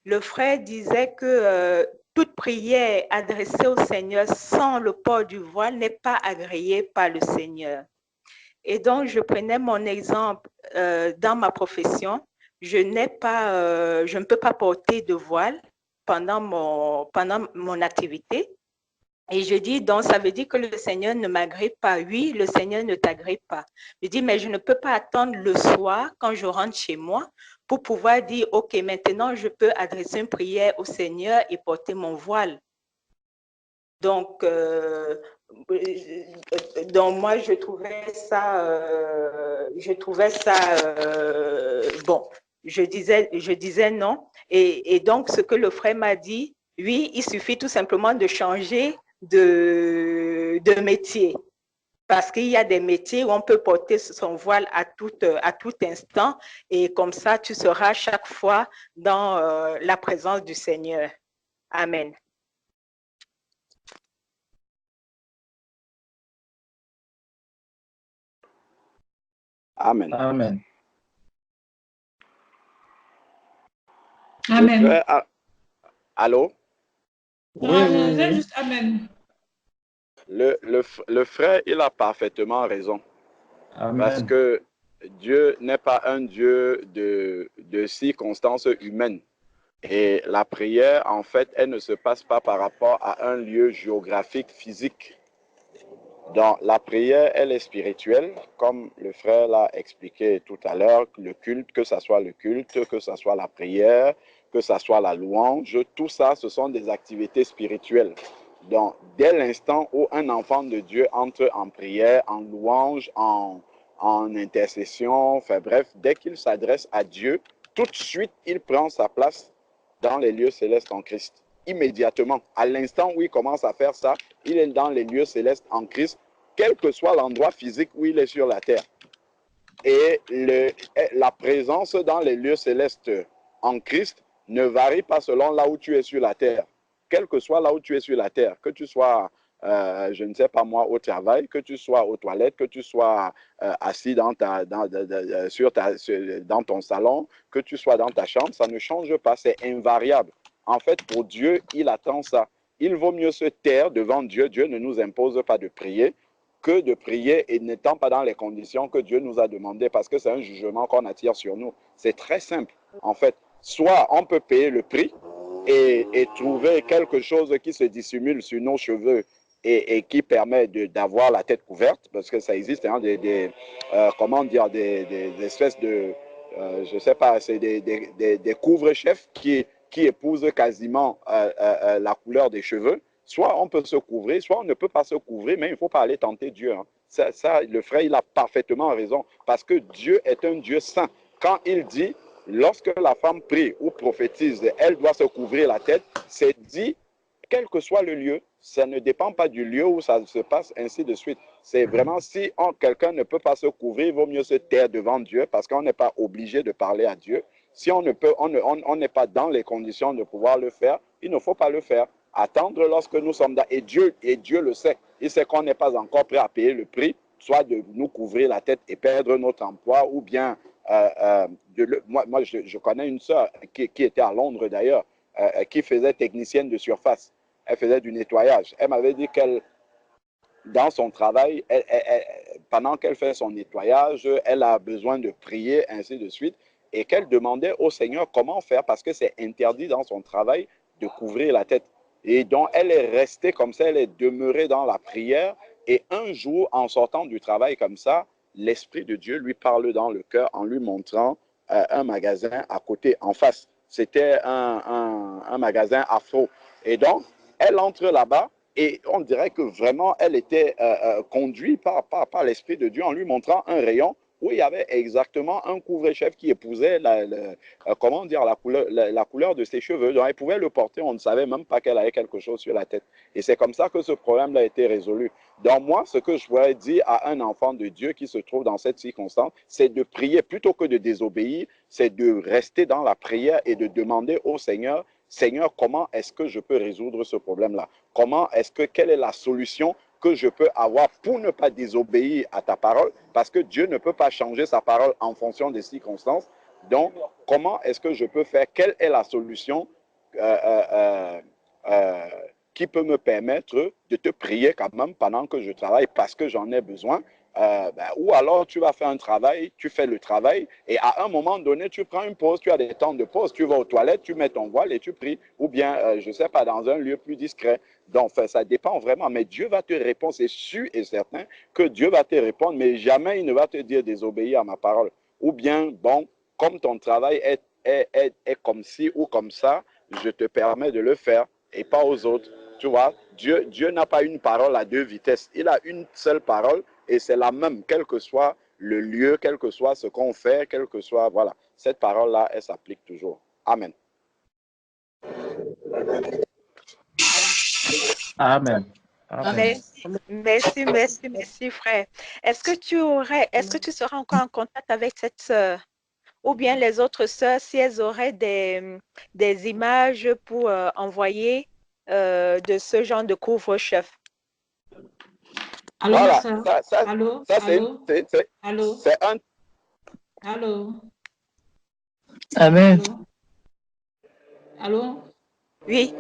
Le frère disait que toute prière adressée au Seigneur sans le port du voile n'est pas agréée par le Seigneur. Et donc, je prenais mon exemple dans ma profession. Je ne peux pas porter de voile pendant mon activité. Et je dis, donc, ça veut dire que le Seigneur ne m'agrippe pas. Oui, le Seigneur ne t'agrippe pas. Je dis, mais je ne peux pas attendre le soir, quand je rentre chez moi, pour pouvoir dire, OK, maintenant, je peux adresser une prière au Seigneur et porter mon voile. Donc, Donc moi, je trouvais ça bon. Je disais non. Et donc, ce que le frère m'a dit, oui, il suffit tout simplement de changer de métier. Parce qu'il y a des métiers où on peut porter son voile à tout instant. Et comme ça, tu seras chaque fois dans la présence du Seigneur. Amen. Amen. Amen. Amen. Le frère, allô? Non, Oui, je oui, disais oui. juste Amen. Le frère, il a parfaitement raison. Parce Amen. que Dieu n'est pas un Dieu de circonstances humaines. Et la prière, en fait, elle ne se passe pas par rapport à un lieu géographique physique. Donc, la prière, elle est spirituelle, comme le frère l'a expliqué tout à l'heure, le culte, que ce soit le culte, que ce soit la prière, que ce soit la louange, tout ça, ce sont des activités spirituelles. Donc, dès l'instant où un enfant de Dieu entre en prière, en louange, en intercession, enfin bref, dès qu'il s'adresse à Dieu, tout de suite, il prend sa place dans les lieux célestes en Christ. Immédiatement, à l'instant où il commence à faire ça, il est dans les lieux célestes en Christ, quel que soit l'endroit physique où il est sur la terre. Et la présence dans les lieux célestes en Christ ne varie pas selon là où tu es sur la terre. Quel que soit là où tu es sur la terre, que tu sois, je ne sais pas moi, au travail, que tu sois aux toilettes, que tu sois assis dans ton salon, que tu sois dans ta chambre, ça ne change pas, c'est invariable. En fait, pour Dieu, il attend ça. Il vaut mieux se taire devant Dieu. Dieu ne nous impose pas de prier que de prier et n'étant pas dans les conditions que Dieu nous a demandées, parce que c'est un jugement qu'on attire sur nous. C'est très simple, en fait. Soit on peut payer le prix et trouver quelque chose qui se dissimule sur nos cheveux et qui permet d'avoir la tête couverte, parce que ça existe, hein, comment dire, des espèces de, je ne sais pas, c'est des couvre-chefs qui épousent quasiment la couleur des cheveux. Soit on peut se couvrir, soit on ne peut pas se couvrir, mais il ne faut pas aller tenter Dieu. Hein. Ça, le frère, il a parfaitement raison, parce que Dieu est un Dieu saint. Quand il dit, lorsque la femme prie ou prophétise, elle doit se couvrir la tête, c'est dit, quel que soit le lieu, ça ne dépend pas du lieu où ça se passe, ainsi de suite. C'est vraiment, si quelqu'un ne peut pas se couvrir, il vaut mieux se taire devant Dieu, parce qu'on n'est pas obligé de parler à Dieu. Si on n'est pas dans les conditions de pouvoir le faire, il ne faut pas le faire. Attendre lorsque nous sommes là. Et Dieu le sait. Il sait qu'on n'est pas encore prêt à payer le prix, soit de nous couvrir la tête et perdre notre emploi, ou bien, moi je connais une sœur qui était à Londres d'ailleurs, qui faisait technicienne de surface. Elle faisait du nettoyage. Elle m'avait dit qu'elle, dans son travail, pendant qu'elle fait son nettoyage, elle a besoin de prier, ainsi de suite, et qu'elle demandait au Seigneur comment faire, parce que c'est interdit dans son travail de couvrir la tête. Et donc, elle est restée comme ça, elle est demeurée dans la prière, et un jour, en sortant du travail comme ça, l'Esprit de Dieu lui parle dans le cœur en lui montrant un magasin à côté, en face. C'était un magasin afro. Et donc, elle entre là-bas, et on dirait que vraiment, elle était conduite par l'Esprit de Dieu en lui montrant un rayon où il y avait exactement un couvre-chef qui épousait comment dire, la couleur de ses cheveux. Donc, elle pouvait le porter, on ne savait même pas qu'elle avait quelque chose sur la tête. Et c'est comme ça que ce problème-là a été résolu. Donc, moi, ce que je pourrais dire à un enfant de Dieu qui se trouve dans cette circonstance, c'est de prier plutôt que de désobéir, c'est de rester dans la prière et de demander au Seigneur, Seigneur, comment est-ce que je peux résoudre ce problème-là? Quelle est la solution que je peux avoir pour ne pas désobéir à ta parole? Parce que Dieu ne peut pas changer sa parole en fonction des circonstances. Donc, comment est-ce que je peux faire? Quelle est la solution qui peut me permettre de te prier quand même pendant que je travaille parce que j'en ai besoin? Ou alors tu vas faire un travail, tu fais le travail et à un moment donné, tu prends une pause, tu as des temps de pause, tu vas aux toilettes, tu mets ton voile et tu pries, ou bien, je ne sais pas, dans un lieu plus discret. Donc, ça dépend vraiment, mais Dieu va te répondre, c'est sûr et certain que Dieu va te répondre, mais jamais il ne va te dire désobéir à ma parole. Ou bien, bon, comme ton travail est comme ci ou comme ça, je te permets de le faire et pas aux autres. Tu vois, Dieu n'a pas une parole à deux vitesses. Il a une seule parole et c'est la même, quel que soit le lieu, quel que soit ce qu'on fait, quel que soit, voilà. Cette parole-là, elle s'applique toujours. Amen. Amen. Amen. Merci, frère. Est-ce que tu seras encore en contact avec cette sœur ou bien les autres sœurs si elles auraient des images pour envoyer de ce genre de couvre-chef? Allô, ma Voilà, soeur? Allô? ça Allô? Allô? c'est un... Allô? Amen. Allô? Allô? Oui.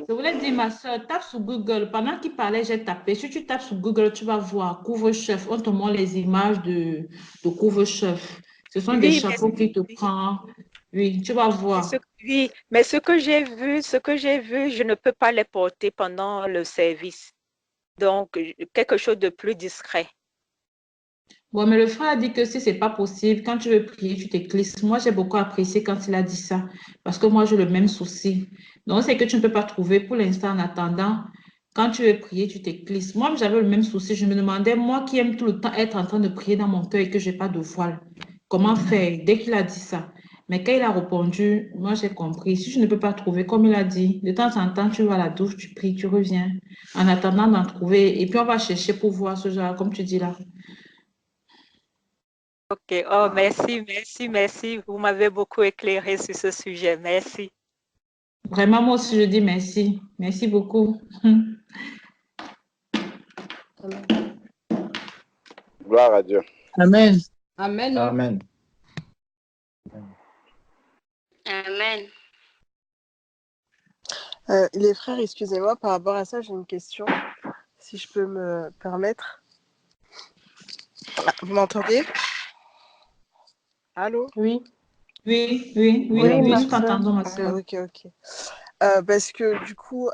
Je voulais dire, ma soeur, tape sur Google. Pendant qu'il parlait, j'ai tapé. Si tu tapes sur Google, tu vas voir couvre-chef. On te montre les images de couvre-chef. Ce sont des Oui, chapeaux qui te prennent. Oui, tu vas voir. oui, mais ce que j'ai vu, je ne peux pas les porter pendant le service. Donc, quelque chose de plus discret. Bon, mais le frère a dit que si c'est pas possible, quand tu veux prier, tu te glisses. Moi, j'ai beaucoup apprécié quand il a dit ça, parce que moi, j'ai le même souci. Donc, c'est que tu ne peux pas trouver pour l'instant en attendant. Quand tu veux prier, tu te glisses. Moi, j'avais le même souci. Je me demandais, moi qui aime tout le temps être en train de prier dans mon cœur et que j'ai pas de voile, comment faire dès qu'il a dit ça? Mais quand il a répondu, moi, j'ai compris. Si je ne peux pas trouver, comme il a dit, de temps en temps, tu vas à la douche, tu pries, tu reviens. En attendant d'en trouver, et puis on va chercher pour voir ce genre, comme tu dis là. Ok, oh, merci. Vous m'avez beaucoup éclairé sur ce sujet. Merci. Vraiment, moi aussi, je dis merci. Merci beaucoup. Gloire à Dieu. Amen. Amen. Amen. Amen. Les frères, excusez-moi, par rapport à ça, j'ai une question, si je peux me permettre. Ah, vous m'entendez? Allô? Oui. Oui, Oui, ma nous soeur. t'entendons, ma Ah, soeur. ok. Parce que du coup,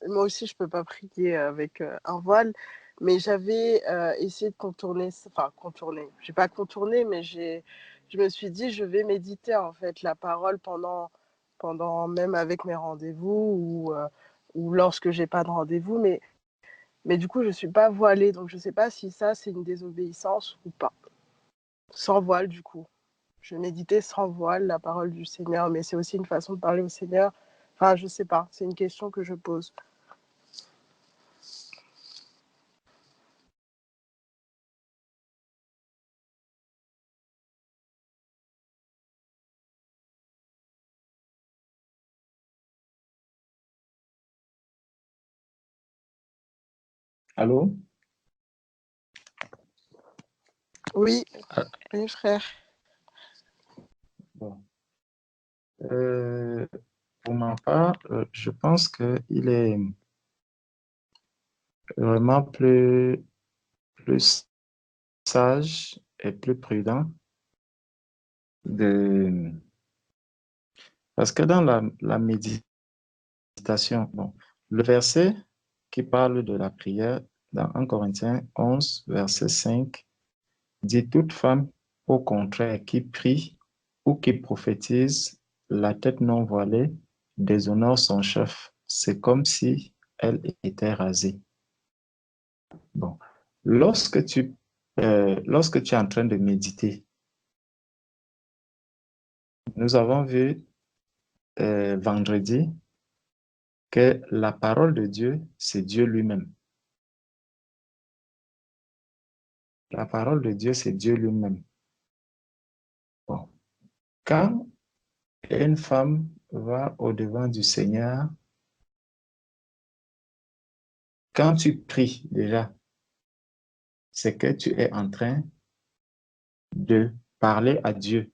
moi aussi, je peux pas prier avec un voile, mais j'avais essayé de contourner, enfin contourner. J'ai pas contourné, mais je me suis dit, je vais méditer en fait la parole pendant même avec mes rendez-vous ou lorsque j'ai pas de rendez-vous, mais du coup, je suis pas voilée, donc je sais pas si ça c'est une désobéissance ou pas. Sans voile, du coup. Je méditais sans voile la parole du Seigneur, mais c'est aussi une façon de parler au Seigneur. Enfin, je sais pas, c'est une question que je pose. Allô? Oui, Ah, oui, frère. bon. Pour ma part, je pense qu'il est vraiment plus sage et plus prudent de... Parce que dans la méditation, bon, le verset qui parle de la prière dans 1 Corinthiens 11, verset 5, dit toute femme, au contraire, qui prie ou qui prophétise, la tête non voilée, déshonore son chef. C'est comme si elle était rasée. Bon, lorsque lorsque tu es en train de méditer, nous avons vu vendredi que la parole de Dieu, c'est Dieu lui-même. La parole de Dieu, c'est Dieu lui-même. Bon. Quand une femme va au-devant du Seigneur, quand tu pries déjà, c'est que tu es en train de parler à Dieu.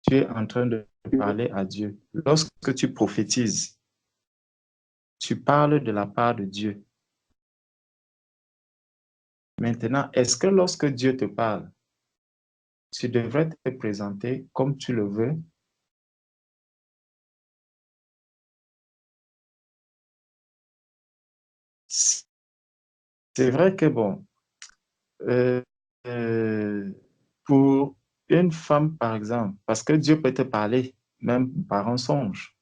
Tu es en train de parler à Dieu. Lorsque tu prophétises, tu parles de la part de Dieu. Maintenant, est-ce que lorsque Dieu te parle, tu devrais te présenter comme tu le veux? C'est vrai que bon, euh, euh, pour une femme, par exemple, parce que Dieu peut te parler même par un songe.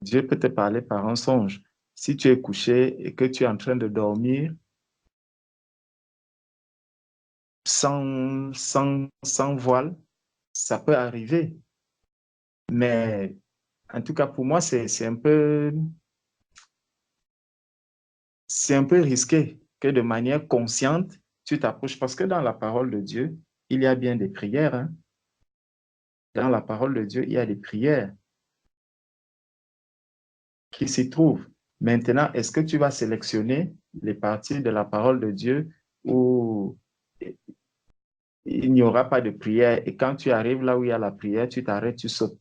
Dieu peut te parler par un songe. Si tu es couché et que tu es en train de dormir sans voile, ça peut arriver. Mais en tout cas, pour moi, c'est un peu risqué que de manière consciente, tu t'approches. Parce que dans la parole de Dieu, il y a bien des prières. Hein. Dans la parole de Dieu, il y a des prières qui s'y trouvent. Maintenant, est-ce que tu vas sélectionner les parties de la parole de Dieu où il n'y aura pas de prière et quand tu arrives là où il y a la prière, tu t'arrêtes, tu sautes?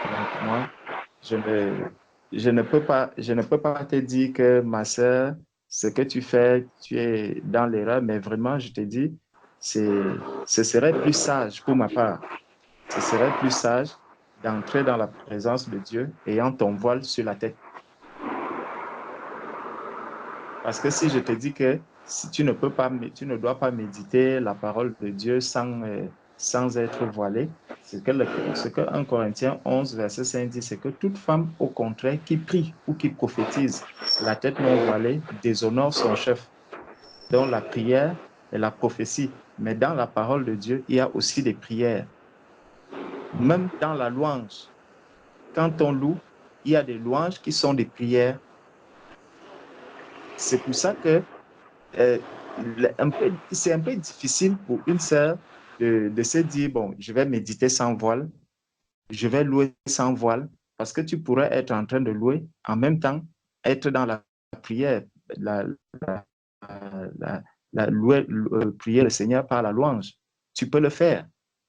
Donc, moi, je ne peux pas te dire que ma sœur, ce que tu fais, tu es dans l'erreur, mais vraiment, je te dis, ce serait plus sage pour ma part. Ce serait plus sage d'entrer dans la présence de Dieu ayant ton voile sur la tête. Parce que si je te dis que si tu ne dois pas méditer la parole de Dieu sans être voilé, ce que 1 Corinthiens 11, verset 5 dit, c'est que toute femme, au contraire, qui prie ou qui prophétise la tête non voilée, déshonore son chef. Donc la prière et la prophétie. Mais dans la parole de Dieu, il y a aussi des prières. Même dans la louange, quand on loue, il y a des louanges qui sont des prières. C'est pour ça que c'est un peu difficile pour une sœur de se dire, bon, je vais méditer sans voile, je vais louer sans voile, parce que tu pourrais être en train de louer, en même temps, être dans la prière, prier le Seigneur par la louange. Tu peux le faire.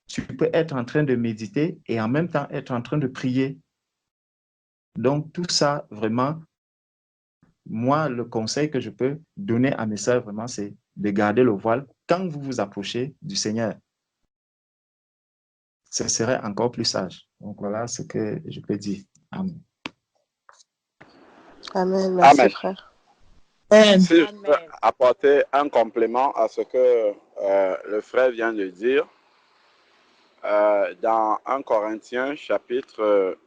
Tu peux être en train de méditer et en même temps être en train de prier. Donc, tout ça, vraiment, moi, le conseil que je peux donner à mes sœurs, vraiment, c'est de garder le voile quand vous vous approchez du Seigneur. Ce serait encore plus sage. Donc, voilà ce que je peux dire. Amen. Amen. Merci, Amen. frère. Si je peux apporter un complément à ce que le frère vient de dire, dans 1 Corinthiens chapitre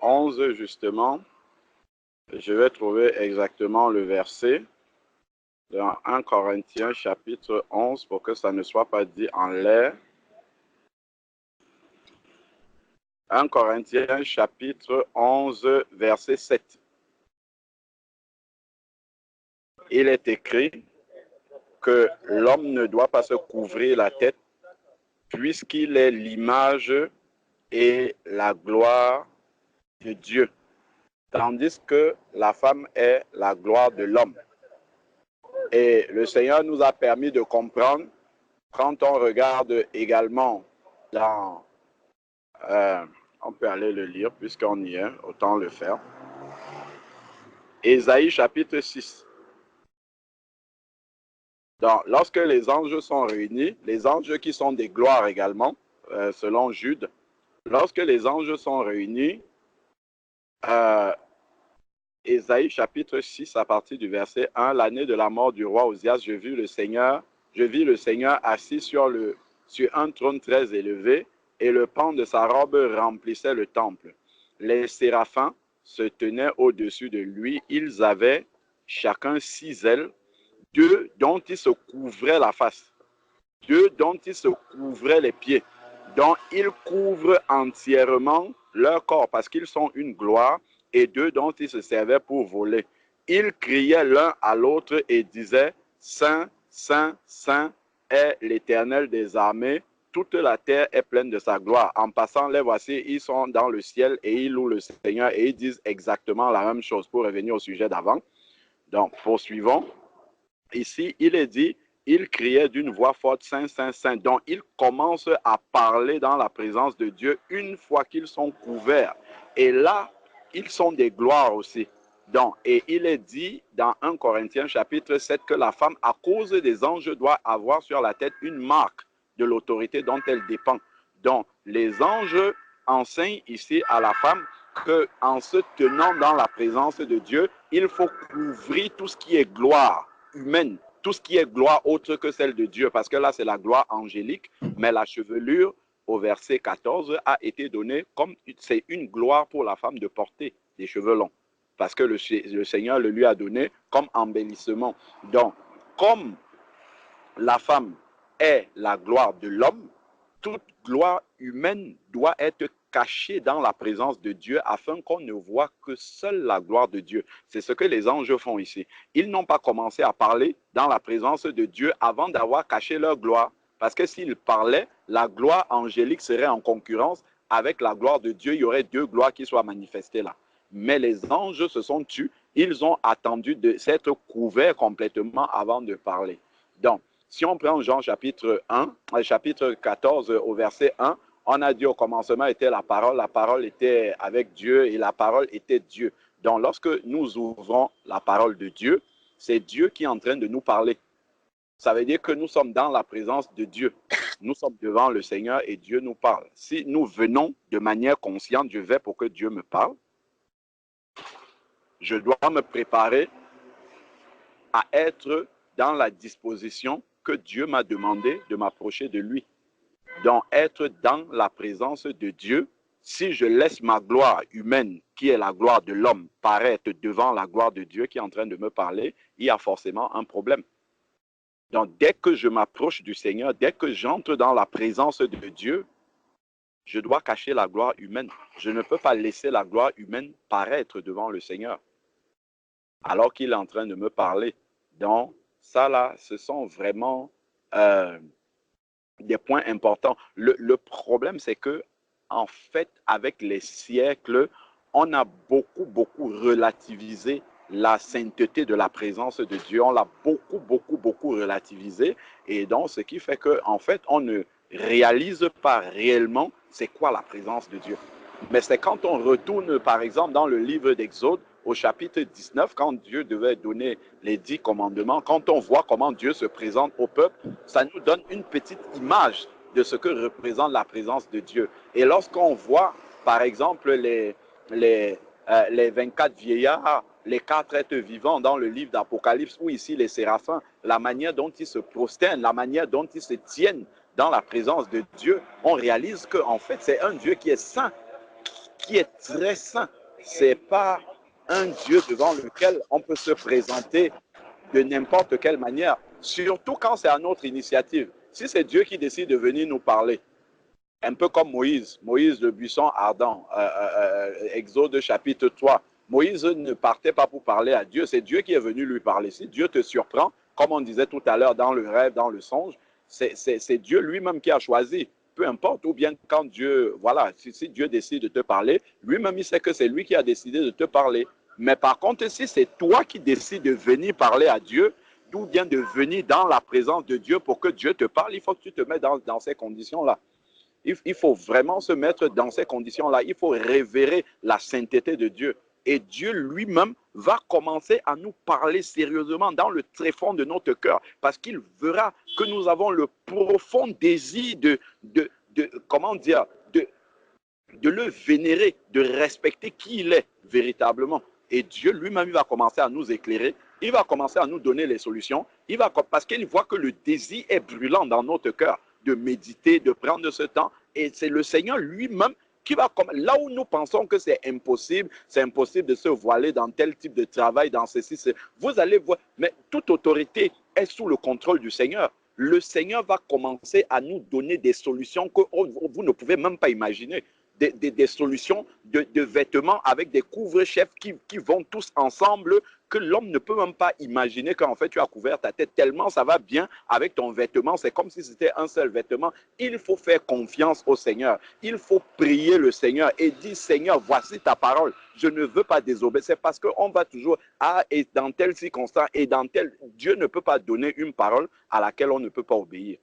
11, justement, je vais trouver exactement le verset. Dans 1 Corinthiens chapitre 11, pour que ça ne soit pas dit en l'air. 1 Corinthiens chapitre 11, verset 7. Il est écrit que l'homme ne doit pas se couvrir la tête puisqu'il est l'image et la gloire de Dieu, tandis que la femme est la gloire de l'homme. Et le Seigneur nous a permis de comprendre, quand on regarde également dans... on peut aller le lire puisqu'on y est, autant le faire. Ésaïe chapitre 6. Donc, lorsque les anges sont réunis, les anges qui sont des gloires également, selon Jude, lorsque les anges sont réunis, Ésaïe chapitre 6 à partir du verset 1, l'année de la mort du roi Osias, je vis le Seigneur assis sur un trône très élevé, et le pan de sa robe remplissait le temple. Les séraphins se tenaient au-dessus de lui, ils avaient chacun 6 ailes, 2 dont ils se couvraient la face, 2 dont ils se couvraient les pieds, dont ils couvrent entièrement leur corps, parce qu'ils sont une gloire, et 2 dont ils se servaient pour voler. Ils criaient l'un à l'autre et disaient, Saint, Saint, Saint est l'Éternel des armées, toute la terre est pleine de sa gloire. En passant, les voici, ils sont dans le ciel et ils louent le Seigneur et ils disent exactement la même chose pour revenir au sujet d'avant. Donc, poursuivons. Ici, il est dit, il criait d'une voix forte, Saint, Saint, Saint. Donc, ils commencent à parler dans la présence de Dieu une fois qu'ils sont couverts. Et là, ils sont des gloires aussi. Donc, et il est dit dans 1 Corinthiens chapitre 7 que la femme, à cause des anges, doit avoir sur la tête une marque de l'autorité dont elle dépend. Donc, les anges enseignent ici à la femme qu'en se tenant dans la présence de Dieu, il faut couvrir tout ce qui est gloire humaine, tout ce qui est gloire autre que celle de Dieu, parce que là, c'est la gloire angélique, mais la chevelure au verset 14, a été donné comme c'est une gloire pour la femme de porter des cheveux longs. Parce que le Seigneur le lui a donné comme embellissement. Donc, comme la femme est la gloire de l'homme, toute gloire humaine doit être cachée dans la présence de Dieu afin qu'on ne voit que seule la gloire de Dieu. C'est ce que les anges font ici. Ils n'ont pas commencé à parler dans la présence de Dieu avant d'avoir caché leur gloire. Parce que s'ils parlaient, la gloire angélique serait en concurrence avec la gloire de Dieu. Il y aurait deux gloires qui soient manifestées là. Mais les anges se sont tus. Ils ont attendu de s'être couverts complètement avant de parler. Donc, si on prend Jean chapitre 14 au verset 1, on a dit au commencement était la parole était avec Dieu et la parole était Dieu. Donc lorsque nous ouvrons la parole de Dieu, c'est Dieu qui est en train de nous parler. Ça veut dire que nous sommes dans la présence de Dieu. Nous sommes devant le Seigneur et Dieu nous parle. Si nous venons de manière consciente, je vais pour que Dieu me parle, je dois me préparer à être dans la disposition que Dieu m'a demandé de m'approcher de lui. Donc, être dans la présence de Dieu, si je laisse ma gloire humaine, qui est la gloire de l'homme, paraître devant la gloire de Dieu qui est en train de me parler, il y a forcément un problème. Donc, dès que je m'approche du Seigneur, dès que j'entre dans la présence de Dieu, je dois cacher la gloire humaine. Je ne peux pas laisser la gloire humaine paraître devant le Seigneur, alors qu'il est en train de me parler. Donc, ça là, ce sont vraiment des points importants. Le problème, c'est que, en fait, avec les siècles, on a beaucoup relativisé la sainteté de la présence de Dieu. On l'a beaucoup relativisé. Et donc, ce qui fait qu'en fait, on ne réalise pas réellement c'est quoi la présence de Dieu. Mais c'est quand on retourne, par exemple, dans le livre d'Exode, au chapitre 19, quand Dieu devait donner les 10 commandements, quand on voit comment Dieu se présente au peuple, ça nous donne une petite image de ce que représente la présence de Dieu. Et lorsqu'on voit, par exemple, les 24 vieillards, les 4 êtres vivants dans le livre d'Apocalypse, ou ici les séraphins, la manière dont ils se prosternent, la manière dont ils se tiennent dans la présence de Dieu, on réalise qu'en fait, c'est un Dieu qui est saint, qui est très saint. Ce n'est pas un Dieu devant lequel on peut se présenter de n'importe quelle manière, surtout quand c'est à notre initiative. Si c'est Dieu qui décide de venir nous parler, un peu comme Moïse le buisson ardent, Exode chapitre 3, Moïse ne partait pas pour parler à Dieu, c'est Dieu qui est venu lui parler. Si Dieu te surprend, comme on disait tout à l'heure dans le rêve, dans le songe, c'est Dieu lui-même qui a choisi. Peu importe, ou bien quand Dieu, voilà, si Dieu décide de te parler, lui-même il sait que c'est lui qui a décidé de te parler. Mais par contre, si c'est toi qui décides de venir parler à Dieu, ou bien de venir dans la présence de Dieu pour que Dieu te parle, il faut que tu te mettes dans ces conditions-là. Il faut vraiment se mettre dans ces conditions-là. Il faut révérer la sainteté de Dieu. Et Dieu lui-même va commencer à nous parler sérieusement dans le tréfonds de notre cœur, parce qu'il verra que nous avons le profond désir de le vénérer, de respecter qui il est véritablement. Et Dieu lui-même, il va commencer à nous éclairer, il va commencer à nous donner les solutions, parce qu'il voit que le désir est brûlant dans notre cœur de méditer, de prendre ce temps. Et c'est le Seigneur lui-même qui va, là où nous pensons que c'est impossible de se voiler dans tel type de travail, dans ceci, vous allez voir, mais toute autorité est sous le contrôle du Seigneur. Le Seigneur va commencer à nous donner des solutions que vous ne pouvez même pas imaginer. Des solutions de vêtements avec des couvre-chefs qui vont tous ensemble, que l'homme ne peut même pas imaginer qu'en fait tu as couvert ta tête tellement ça va bien avec ton vêtement. C'est comme si c'était un seul vêtement. Il faut faire confiance au Seigneur. Il faut prier le Seigneur et dire: Seigneur, voici ta parole. Je ne veux pas désobéir. C'est parce qu'on va toujours, et dans telle circonstance, et dans tel... Dieu ne peut pas donner une parole à laquelle on ne peut pas obéir.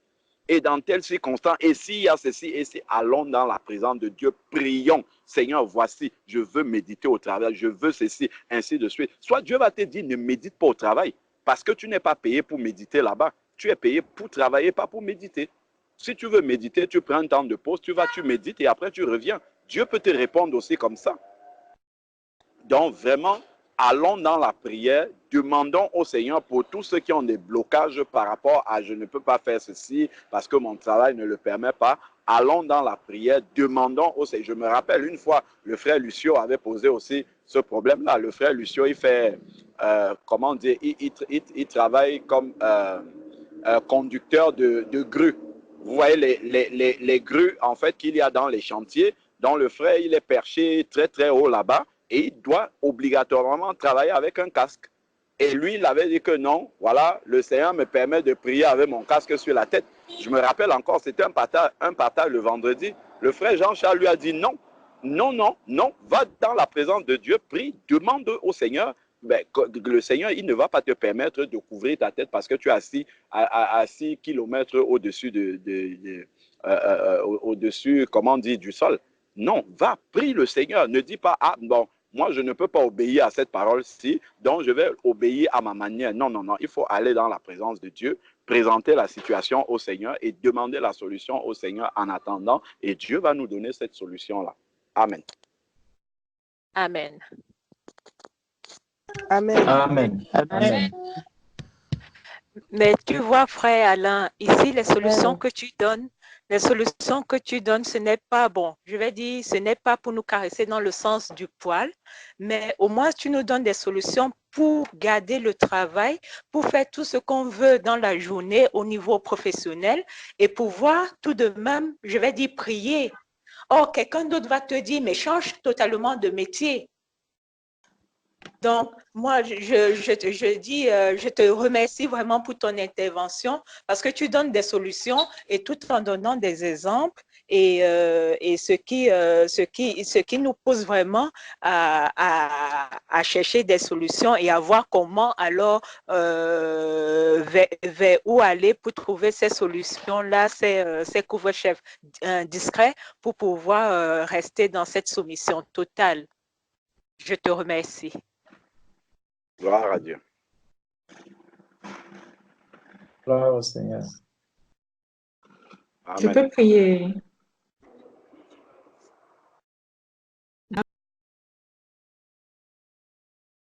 Et dans telle circonstance, et s'il y a ceci, et si, allons dans la présence de Dieu, prions. Seigneur, voici, je veux méditer au travail, je veux ceci, ainsi de suite. Soit Dieu va te dire: ne médite pas au travail, parce que tu n'es pas payé pour méditer là-bas. Tu es payé pour travailler, pas pour méditer. Si tu veux méditer, tu prends un temps de pause, tu médites et après tu reviens. Dieu peut te répondre aussi comme ça. Donc vraiment, allons dans la prière, demandons au Seigneur pour tous ceux qui ont des blocages par rapport à: je ne peux pas faire ceci parce que mon travail ne le permet pas. allons dans la prière, demandons au Seigneur. Je me rappelle une fois, le frère Lucio avait posé aussi ce problème-là. Le frère Lucio, il fait, comment dire, il travaille comme conducteur de grues. Vous voyez les grues, en fait, qu'il y a dans les chantiers, dont le frère, il est perché très, très haut là-bas et il doit obligatoirement travailler avec un casque. Et lui, il avait dit que non, voilà, le Seigneur me permet de prier avec mon casque sur la tête. Je me rappelle encore, c'était un partage le vendredi. Le frère Jean-Charles lui a dit non, non, non, non, va dans la présence de Dieu, prie, demande au Seigneur. Ben, le Seigneur, il ne va pas te permettre de couvrir ta tête parce que tu es assis à 6 kilomètres au-dessus au-dessus, comment on dit, du sol. Non, va, prie le Seigneur. Ne dis pas, ah, bon, moi, je ne peux pas obéir à cette parole-ci, donc je vais obéir à ma manière. Non, non, non, il faut aller dans la présence de Dieu, présenter la situation au Seigneur et demander la solution au Seigneur en attendant, et Dieu va nous donner cette solution-là. Amen. Amen. Amen. Amen. Amen. Mais tu vois, frère Alain, ici, les solutions que tu donnes, ce n'est pas bon. Je vais dire, ce n'est pas pour nous caresser dans le sens du poil, mais au moins tu nous donnes des solutions pour garder le travail, pour faire tout ce qu'on veut dans la journée au niveau professionnel et pouvoir tout de même, je vais dire, prier. Or, quelqu'un d'autre va te dire, mais change totalement de métier. Donc, moi, je dis, je te remercie vraiment pour ton intervention parce que tu donnes des solutions et tout en donnant des exemples et ce qui nous pousse vraiment à chercher des solutions et à voir comment alors vers où aller pour trouver ces solutions-là, ces couvre-chefs discrets pour pouvoir rester dans cette soumission totale. Je te remercie. Gloire à Dieu. Gloire au Seigneur. Je Amen. peux prier.